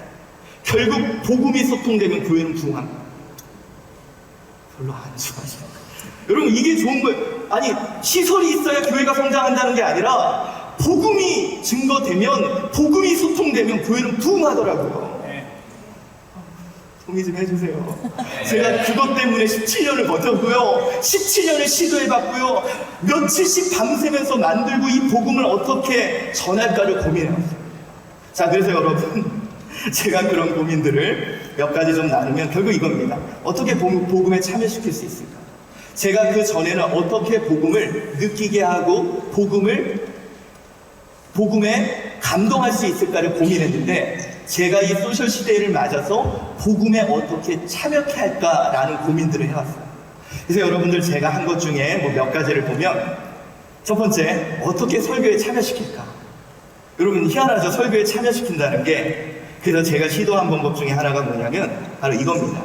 S1: 결국 복음이 소통되면 교회는 부흥합니다. 별로 안 좋아하시는 거예요. 여러분, 이게 좋은 거예요. 아니, 시설이 있어야 교회가 성장한다는 게 아니라 복음이 증거되면, 복음이 소통되면 교회는 부흥하더라고요. 동의 좀 해주세요. 제가 그것 때문에 17년을 버텼고요. 17년을 시도해봤고요. 며칠씩 밤새면서 만들고 이 복음을 어떻게 전할까를 고민해봤어요. 자, 그래서 여러분, 제가 그런 고민들을 몇 가지 좀 나누면 결국 이겁니다. 어떻게 복음에 참여시킬 수 있을까? 제가 그 전에는 어떻게 복음을 느끼게 하고 복음에 감동할 수 있을까를 고민했는데, 제가 이 소셜 시대를 맞아서 복음에 어떻게 참여케 할까라는 고민들을 해왔어요. 그래서 여러분들, 제가 한 것 중에 뭐 몇 가지를 보면, 첫 번째, 어떻게 설교에 참여시킬까? 여러분, 희한하죠? 설교에 참여시킨다는 게. 그래서 제가 시도한 방법 중에 하나가 뭐냐면 바로 이겁니다.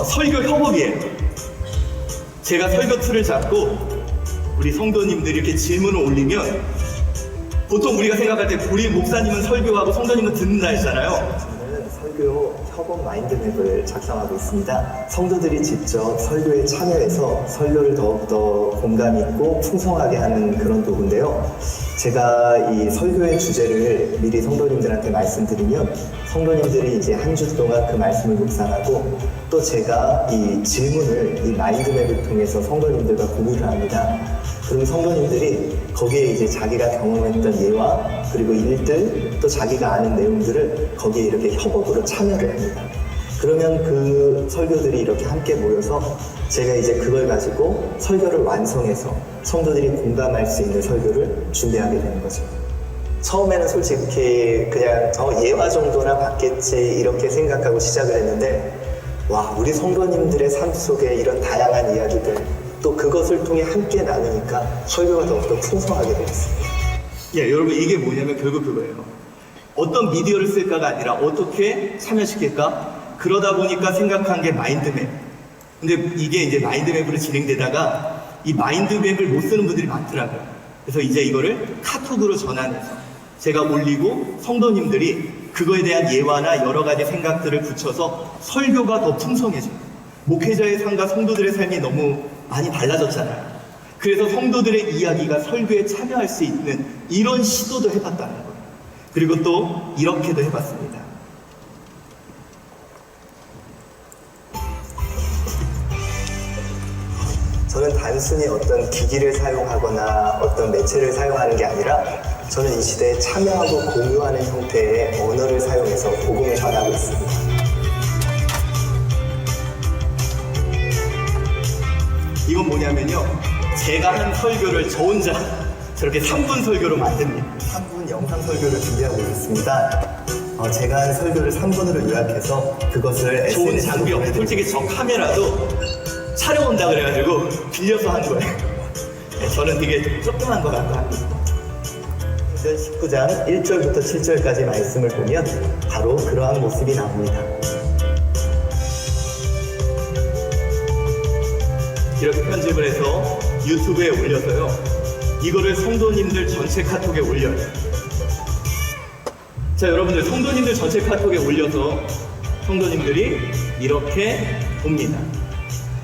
S1: 설교 협업이에요. 제가 설교 틀을 잡고 우리 성도님들이 이렇게 질문을 올리면, 보통 우리가 생각할 때 우리 목사님은 설교하고 성도님은 듣는다 했잖아요.
S5: 저는 설교 협업 마인드맵을 작성하고 있습니다. 성도들이 직접 설교에 참여해서 설교를 더욱더 공감 있고 풍성하게 하는 그런 도구인데요. 제가 이 설교의 주제를 미리 성도님들한테 말씀드리면 성도님들이 이제 한 주 동안 그 말씀을 묵상하고, 또 제가 이 질문을 이 마인드맵을 통해서 성도님들과 공유를 합니다. 그럼 성도님들이 거기에 이제 자기가 경험했던 예와 그리고 일들, 또 자기가 아는 내용들을 거기에 이렇게 협업으로 참여를 합니다. 그러면 그 설교들이 이렇게 함께 모여서 제가 이제 그걸 가지고 설교를 완성해서 성도들이 공감할 수 있는 설교를 준비하게 되는 거죠. 처음에는 솔직히 그냥 예화 정도나 받겠지 이렇게 생각하고 시작을 했는데, 와, 우리 성도님들의 삶 속에 이런 다양한 이야기들, 또 그것을 통해 함께 나누니까 설교가 더욱더 풍성하게 되었습니다.
S1: 여러분, 이게 뭐냐면 결국 그거예요. 어떤 미디어를 쓸까가 아니라 어떻게 참여시킬까? 그러다 보니까 생각한 게 마인드맵. 근데 이게 이제 마인드맵으로 진행되다가 이 마인드맵을 못 쓰는 분들이 많더라고요. 그래서 이제 이거를 카톡으로 전환해서 제가 올리고 성도님들이 그거에 대한 예화나 여러 가지 생각들을 붙여서 설교가 더 풍성해져요. 목회자의 삶과 성도들의 삶이 너무 많이 달라졌잖아요. 그래서 성도들의 이야기가 설교에 참여할 수 있는 이런 시도도 해봤다는 거예요. 그리고 또 이렇게도 해봤습니다.
S5: 저는 단순히 어떤 기기를 사용하거나 어떤 매체를 사용하는 게 아니라 저는 이 시대에 참여하고 공유하는 형태의 언어를 사용해서 복음을 전하고 있습니다.
S1: 이건 뭐냐면요, 제가 한 설교를 저 혼자 저렇게 3분 설교로 만듭니다.
S5: 3분 영상 설교를 준비하고 있습니다. 제가 한 설교를 3분으로 요약해서 그것을
S1: 좋은
S5: SNS로
S1: 장비 없네. 솔직히 저 카메라도 촬영 온다 그래가지고 빌려서 한 거예요. 네, 저는 되게 조그만 거 같고 합니다.
S5: 19장 1절부터 7절까지 말씀을 보면 바로 그러한 모습이 나옵니다.
S1: 이렇게 편집을 해서 유튜브에 올려서요. 이거를 성도님들 전체 카톡에 올려요. 자, 여러분들 성도님들 전체 카톡에 올려서 성도님들이 이렇게 봅니다.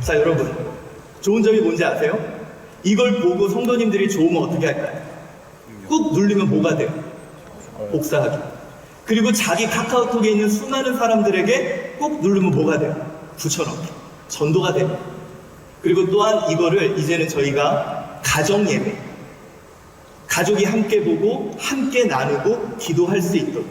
S1: 자, 여러분 좋은 점이 뭔지 아세요? 이걸 보고 성도님들이 좋으면 어떻게 할까요? 꾹 누르면 뭐가 돼요? 복사하기. 그리고 자기 카카오톡에 있는 수많은 사람들에게 꾹 누르면 뭐가 돼요? 붙여넣기. 전도가 됩니다. 그리고 또한 이거를 이제는 저희가 가정 예배, 가족이 함께 보고 함께 나누고 기도할 수 있도록.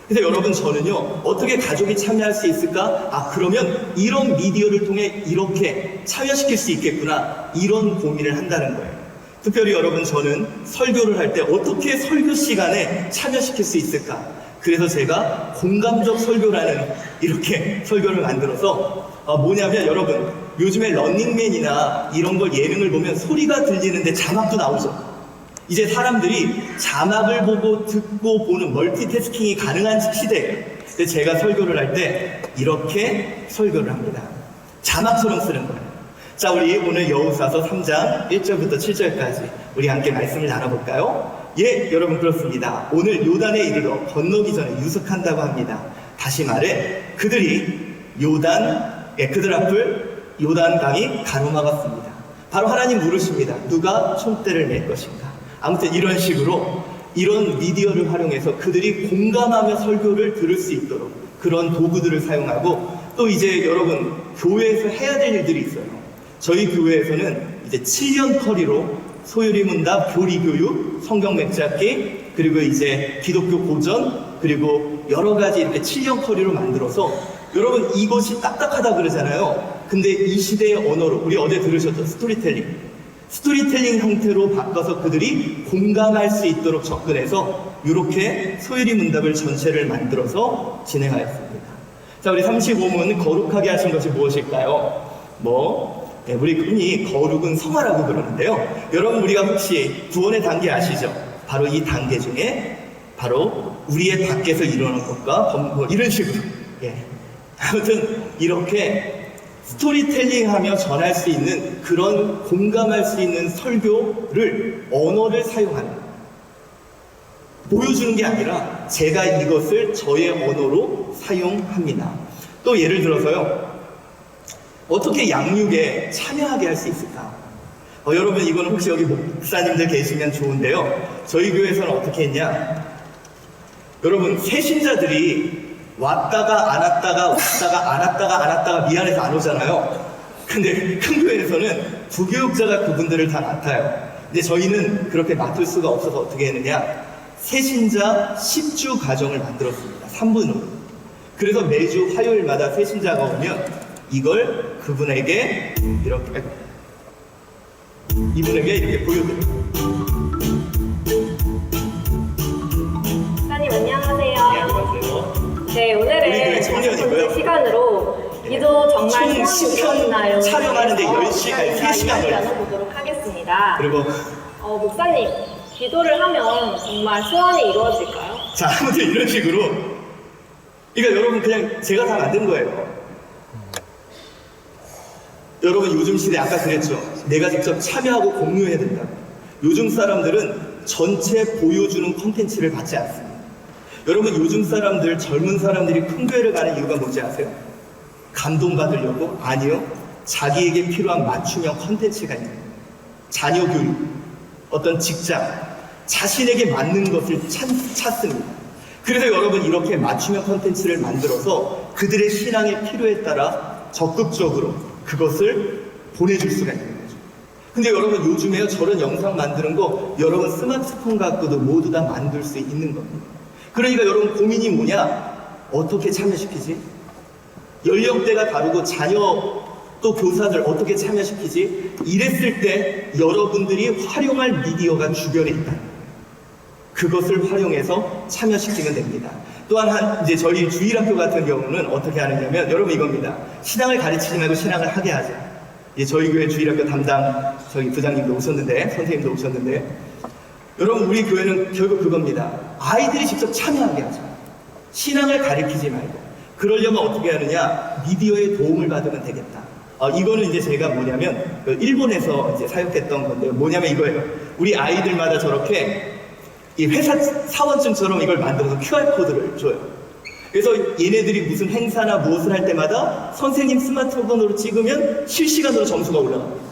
S1: 그래서 여러분 저는요 어떻게 가족이 참여할 수 있을까? 그러면 이런 미디어를 통해 이렇게 참여시킬 수 있겠구나, 이런 고민을 한다는 거예요. 특별히 여러분 저는 설교를 할 때 어떻게 설교 시간에 참여시킬 수 있을까? 그래서 제가 공감적 설교라는 이렇게 설교를 만들어서 뭐냐면 여러분 요즘에 런닝맨이나 이런 걸 예능을 보면 소리가 들리는데 자막도 나오죠. 이제 사람들이 자막을 보고 듣고 보는 멀티태스킹이 가능한 시대예요. 근데 제가 설교를 할 때 이렇게 설교를 합니다. 자막처럼 쓰는 거예요. 자, 우리 오늘 여호수아서 3장 1절부터 7절까지 우리 함께 말씀을 나눠볼까요? 예, 여러분 그렇습니다. 오늘 요단에 이르러 건너기 전에 유숙한다고 합니다. 다시 말해 그들이 그들 앞을 요단강이 가로막았습니다. 바로 하나님 물으십니다. 누가 총대를 맬 것인가? 아무튼 이런 식으로 이런 미디어를 활용해서 그들이 공감하며 설교를 들을 수 있도록 그런 도구들을 사용하고, 또 이제 여러분 교회에서 해야 될 일들이 있어요. 저희 교회에서는 이제 7년 커리로 소요리 문답, 교리교육, 성경 맥잡기, 그리고 이제 기독교 고전, 그리고 여러 가지 이렇게 7년 커리로 만들어서, 여러분 이것이 딱딱하다 그러잖아요. 근데 이 시대의 언어로, 우리 어제 들으셨죠? 스토리텔링 형태로 바꿔서 그들이 공감할 수 있도록 접근해서 이렇게 소요리 문답을 전체를 만들어서 진행하였습니다. 자, 우리 35문 거룩하게 하신 것이 무엇일까요? 우리 흔히 거룩은 성화라고 그러는데요. 여러분 우리가 혹시 구원의 단계 아시죠? 바로 이 단계 중에 바로 우리의 밖에서 일어난 것과 이런 식으로, 아무튼 이렇게 스토리텔링하며 전할 수 있는 그런 공감할 수 있는 설교를 언어를 사용하는, 보여주는 게 아니라 제가 이것을 저의 언어로 사용합니다. 또 예를 들어서요, 어떻게 양육에 참여하게 할 수 있을까? 여러분 이거는 혹시 여기 목사님들 계시면 좋은데요. 저희 교회에서는 어떻게 했냐? 여러분 새신자들이 왔다가 안 왔다가 왔다가 안 왔다가 안 왔다가 미안해서 안 오잖아요. 근데 큰 교회에서는 부교육자가 그분들을 다 맡아요. 근데 저희는 그렇게 맡을 수가 없어서 어떻게 했느냐? 새신자 10주 가정을 만들었습니다. 3분으로. 그래서 매주 화요일마다 새신자가 오면 이걸 그분에게 이분에게 이렇게 보여드려요.
S6: 목사님 안녕하세요.
S1: 네, 안녕하세요.
S6: 네,
S1: 우리 교회
S6: 오늘은
S1: 청년이고요.
S6: 40분째 시간으로 기도 정말
S1: 총
S6: 소원이
S1: 10편
S6: 이루어지나요?
S1: 촬영하는데 10시간, 3시간을
S6: 나눠보도록 하겠습니다.
S1: 그리고
S6: 목사님, 기도를 하면 정말 소원이 이루어질까요?
S1: 자, 아무튼 이런 식으로, 그러니까 여러분 그냥 제가 다 만든 거예요. 여러분 요즘 시대 아까 그랬죠. 내가 직접 참여하고 공유해야 된다. 요즘 사람들은 전체 보여주는 콘텐츠를 받지 않습니다. 여러분 요즘 사람들, 젊은 사람들이 큰 교회를 가는 이유가 뭔지 아세요? 감동받으려고? 아니요. 자기에게 필요한 맞춤형 콘텐츠가 있는 거예요. 자녀 교육, 어떤 직장, 자신에게 맞는 것을 찾습니다. 그래서 여러분 이렇게 맞춤형 콘텐츠를 만들어서 그들의 신앙의 필요에 따라 적극적으로 그것을 보내줄 수가 있는 거죠. 근데 여러분 요즘에요, 저런 영상 만드는 거 여러분 스마트폰 갖고도 모두 다 만들 수 있는 겁니다. 그러니까 여러분 고민이 뭐냐? 어떻게 참여시키지? 연령대가 다르고 자녀 또 교사들 어떻게 참여시키지? 이랬을 때 여러분들이 활용할 미디어가 주변에 있다. 그것을 활용해서 참여시키면 됩니다. 또한 이제 저희 주일학교 같은 경우는 어떻게 하느냐면 여러분 이겁니다. 신앙을 가르치지 말고 신앙을 하게 하자. 이제 저희 교회 주일학교 담당 저희 부장님도 오셨는데 선생님도 오셨는데 여러분 우리 교회는 결국 그겁니다. 아이들이 직접 참여하게 하자. 신앙을 가르치지 말고 그러려면 어떻게 하느냐? 미디어의 도움을 받으면 되겠다. 이거는 이제 제가 뭐냐면 그 일본에서 이제 사용했던 건데요. 뭐냐면 이거예요. 우리 아이들마다 저렇게 이 회사 사원증처럼 이걸 만들어서 QR코드를 줘요. 그래서 얘네들이 무슨 행사나 무엇을 할 때마다 선생님 스마트폰으로 찍으면 실시간으로 점수가 올라갑니다.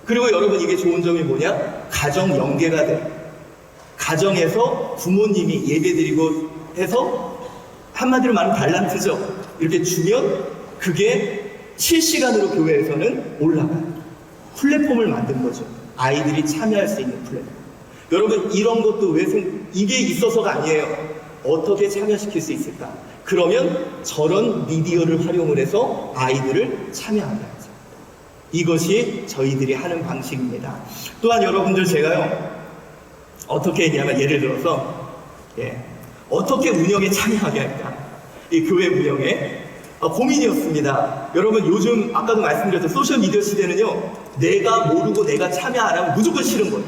S1: 그리고 여러분 이게 좋은 점이 뭐냐? 가정 연계가 돼요. 가정에서 부모님이 예배드리고 해서 한마디로 말하면 달란트죠. 이렇게 주면 그게 실시간으로 교회에서는 올라가요. 플랫폼을 만든 거죠. 아이들이 참여할 수 있는 플랫폼. 여러분 이런 것도 이게 있어서가 아니에요. 어떻게 참여시킬 수 있을까? 그러면 저런 미디어를 활용을 해서 아이들을 참여하게 하죠. 이것이 저희들이 하는 방식입니다. 또한 여러분들 제가요 어떻게 했냐면 예를 들어서 어떻게 운영에 참여하게 할까? 이 교회 운영에 고민이었습니다. 여러분 요즘 아까도 말씀드렸죠. 소셜미디어 시대는요 내가 모르고 내가 참여 안 하면 무조건 싫은 거예요.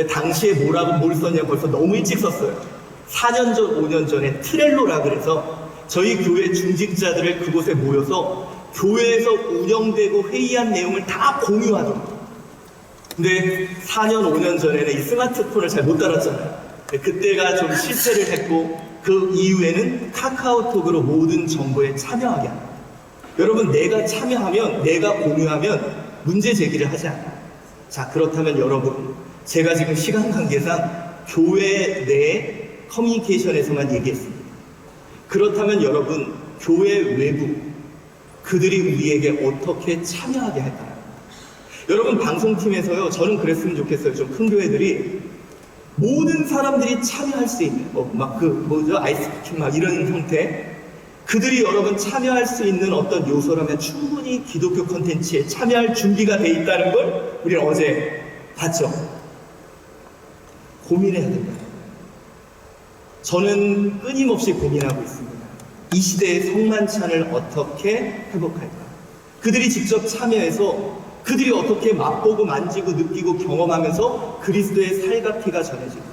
S1: 당시에 뭘 썼냐면 벌써 너무 일찍 썼어요. 4년 전, 5년 전에 트렐로라 그래서 저희 교회 중직자들을 그곳에 모여서 교회에서 운영되고 회의한 내용을 다 공유하더라고요. 근데 4년, 5년 전에는 이 스마트폰을 잘 못 달았잖아요. 그때가 좀 실패를 했고 그 이후에는 카카오톡으로 모든 정보에 참여하게 합니다. 여러분 내가 참여하면 내가 공유하면 문제 제기를 하지 않아요. 자 그렇다면 여러분 제가 지금 시간 관계상 교회 내 커뮤니케이션에서만 얘기했습니다. 그렇다면 여러분 교회 외부 그들이 우리에게 어떻게 참여하게 할까요? 여러분 방송팀에서요 저는 그랬으면 좋겠어요. 좀 큰 교회들이 모든 사람들이 참여할 수 있는 아이스크림 이런 형태 그들이 여러분 참여할 수 있는 어떤 요소라면 충분히 기독교 콘텐츠에 참여할 준비가 돼 있다는 걸 우리는 어제 봤죠. 고민해야 된다. 저는 끊임없이 고민하고 있습니다. 이 시대의 성만찬을 어떻게 회복할까? 그들이 직접 참여해서 그들이 어떻게 맛보고 만지고 느끼고 경험하면서 그리스도의 살과 피가 전해질까?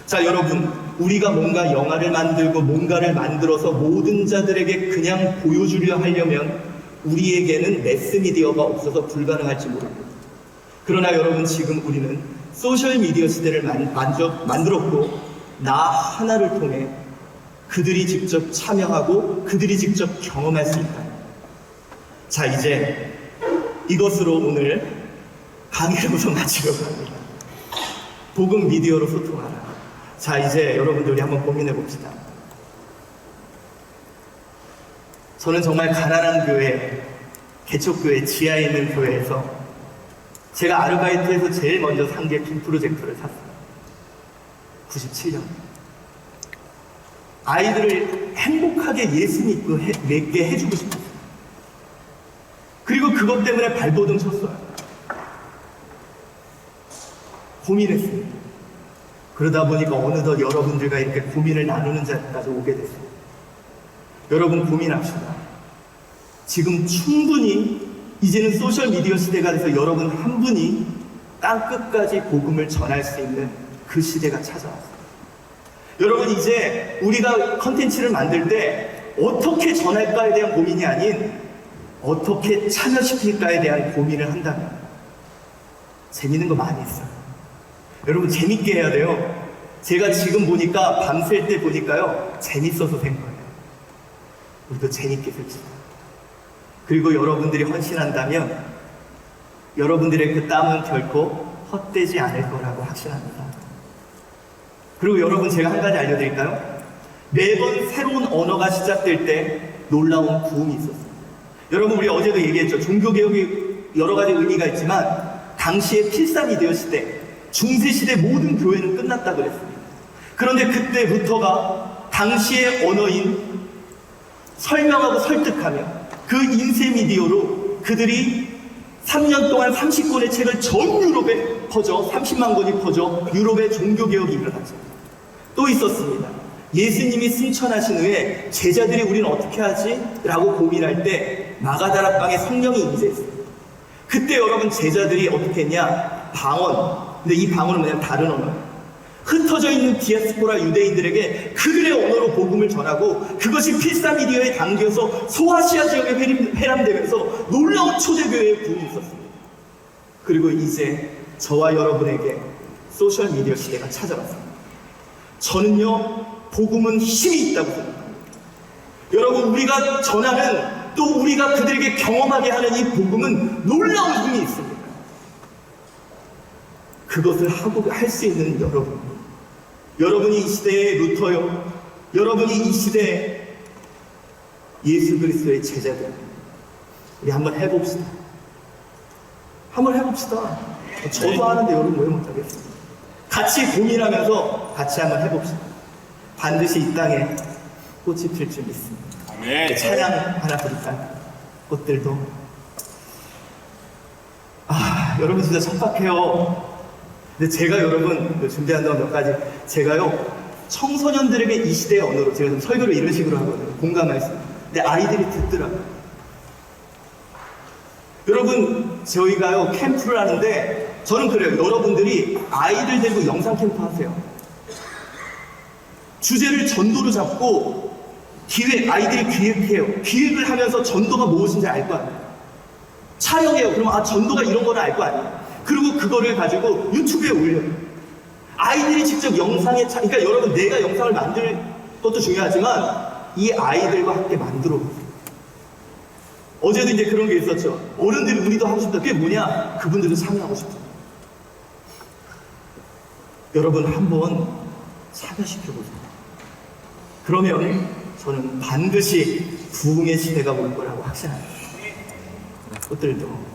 S1: 자 여러분 우리가 뭔가 영화를 만들고 뭔가를 만들어서 모든 자들에게 그냥 보여주려 하려면 우리에게는 매스미디어가 없어서 불가능할지 모릅니다. 그러나 여러분 지금 우리는 소셜미디어 시대를 만들었고 나 하나를 통해 그들이 직접 참여하고 그들이 직접 경험할 수 있다. 자 이제 이것으로 오늘 강의를 우선 마치려고 합니다. 복음 미디어로 소통하라. 자 이제 여러분들이 한번 고민해 봅시다. 저는 정말 가난한 교회, 개척교회 지하에 있는 교회에서 제가 아르바이트해서 제일 먼저 산 게 빔 프로젝터를 샀어요. 97년. 아이들을 행복하게 예수 믿게 해주고 싶었어요. 그리고 그것 때문에 발버둥 쳤어요. 고민했습니다. 그러다 보니까 어느덧 여러분들과 이렇게 고민을 나누는 자리까지 오게 됐어요. 여러분 고민합시다. 지금 충분히 이제는 소셜미디어 시대가 돼서 여러분 한 분이 땅끝까지 복음을 전할 수 있는 그 시대가 찾아왔어요. 여러분 이제 우리가 컨텐츠를 만들 때 어떻게 전할까에 대한 고민이 아닌 어떻게 참여시킬까에 대한 고민을 한다면 재밌는 거 많이 있어요. 여러분 재밌게 해야 돼요. 제가 지금 보니까 밤샐 때 보니까요 재밌어서 된 거예요. 우리도 재밌게 삽시다. 그리고 여러분들이 헌신한다면 여러분들의 그 땀은 결코 헛되지 않을 거라고 확신합니다. 그리고 여러분 제가 한 가지 알려드릴까요? 매번 새로운 언어가 시작될 때 놀라운 부흥이 있었어요. 여러분 우리 어제도 얘기했죠. 종교개혁이 여러 가지 의미가 있지만 당시의 필사미디어 시대, 중세시대 모든 교회는 끝났다 그랬습니다. 그런데 그때부터가 당시의 언어인 설명하고 설득하며 그 인쇄 미디어로 그들이 3년 동안 30권의 책을 전 유럽에 퍼져 30만 권이 퍼져 유럽의 종교개혁이 일어났죠. 또 있었습니다. 예수님이 승천하신 후에 제자들이 우리는 어떻게 하지? 라고 고민할 때 마가다락방에 성령이 임재했어요. 그때 여러분 제자들이 어떻게 했냐? 방언. 근데 이 방언은 뭐냐면 다른 언어예요. 흩어져 있는 디아스포라 유대인들에게 그들의 언어로 복음을 전하고 그것이 필사미디어에 담겨서 소아시아 지역에 회람되면서 놀라운 초대교회의 부흥이 있었습니다. 그리고 이제 저와 여러분에게 소셜미디어 시대가 찾아왔습니다. 저는요, 복음은 힘이 있다고 생각합니다. 여러분, 우리가 전하는 또 우리가 그들에게 경험하게 하는 이 복음은 놀라운 힘이 있습니다. 그것을 할 수 있는 여러분이 이 시대의 루터요, 여러분이 이 시대의 예수 그리스도의 제자들, 우리 한번 해봅시다. 한번 해봅시다. 저도 하는데 여러분 왜 못하겠어요? 같이 고민하면서 같이 한번 해봅시다. 반드시 이 땅에 꽃이 필 줄 믿습니다. 찬양 하나 부를까요? 꽃들도. 여러분 진짜 천박해요. 근데 제가 여러분 준비한 동안 몇 가지, 제가요 청소년들에게 이 시대의 언어로 제가 좀 설교를 이런 식으로 하거든요. 공감하겠습니다. 근데 아이들이 듣더라고요. 여러분, 저희가요 캠프를 하는데 저는 그래요. 여러분들이 아이들 데리고 영상 캠프 하세요. 주제를 전도로 잡고 아이들이 기획해요. 기획을 하면서 전도가 무엇인지 알 거 아니에요. 촬영해요. 그러면 전도가 이런 거를 알 거 아니에요. 그리고 그거를 가지고 유튜브에 올려요. 아이들이 직접 영상에 그러니까 여러분, 내가 영상을 만들 것도 중요하지만 이 아이들과 함께 만들어 보세요. 어제도 이제 그런 게 있었죠. 어른들이 우리도 하고 싶다. 그게 뭐냐? 그분들은 참여하고 싶다. 여러분, 한번 참여시켜보세요. 그러면 저는 반드시 부흥의 시대가 올 거라고 확신합니다. 꽃들도.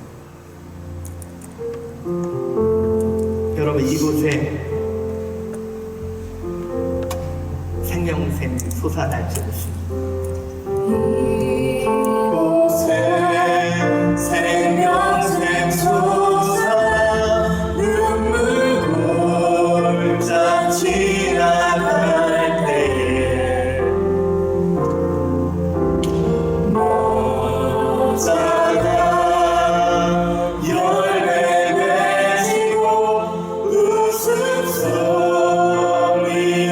S1: 여러분, 이곳에 생명샘 솟아날 줄 믿습니다. 이곳에 생명샘 솟아 눈물 골짜 지나갈 때에 모자가 열매 맺히고 웃음소리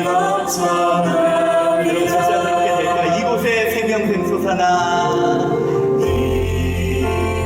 S1: 넘쳐나며 진짜 그렇게 될 거야. 이곳에 생명샘 솟아나 주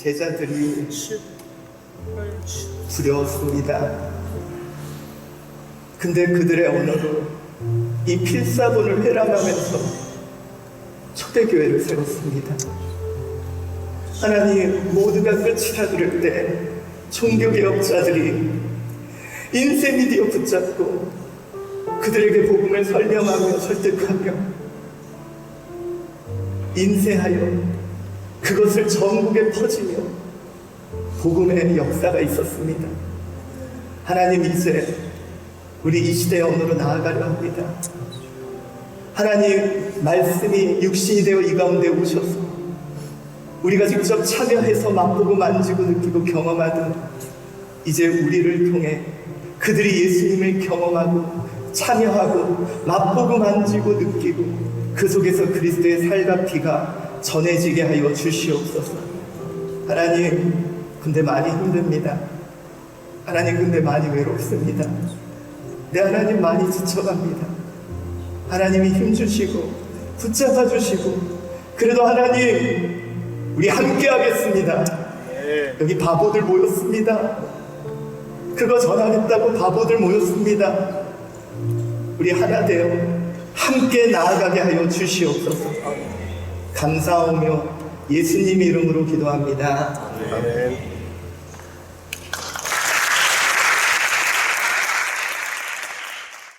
S1: 제자들이 두려웠습니다. 근데 그들의 언어로 이 필사본을 회람하면서 초대교회를 세웠습니다. 하나님, 모두가 끝이라 그럴 때 종교개혁자들이 인세미디어 붙잡고 그들에게 복음을 설명하며 설득하며 인쇄하여 그것을 전국에 퍼지며 복음의 역사가 있었습니다. 하나님, 이제 우리 이 시대의 언어로 나아가려 합니다. 하나님, 말씀이 육신이 되어 이 가운데 오셔서 우리가 직접 참여해서 맛보고 만지고 느끼고 경험하던 이제 우리를 통해 그들이 예수님을 경험하고 참여하고 맛보고 만지고 느끼고 그 속에서 그리스도의 살과 피가 전해지게 하여 주시옵소서. 하나님, 근데 많이 힘듭니다. 하나님, 근데 많이 외롭습니다. 내 하나님, 많이 지쳐갑니다. 하나님이 힘주시고 붙잡아 주시고, 그래도 하나님, 우리 함께 하겠습니다. 여기 바보들 모였습니다. 그거 전하겠다고 바보들 모였습니다. 우리 하나 되어 함께 나아가게 하여 주시옵소서. 감사하며 예수님 이름으로 기도합니다.
S2: 아멘.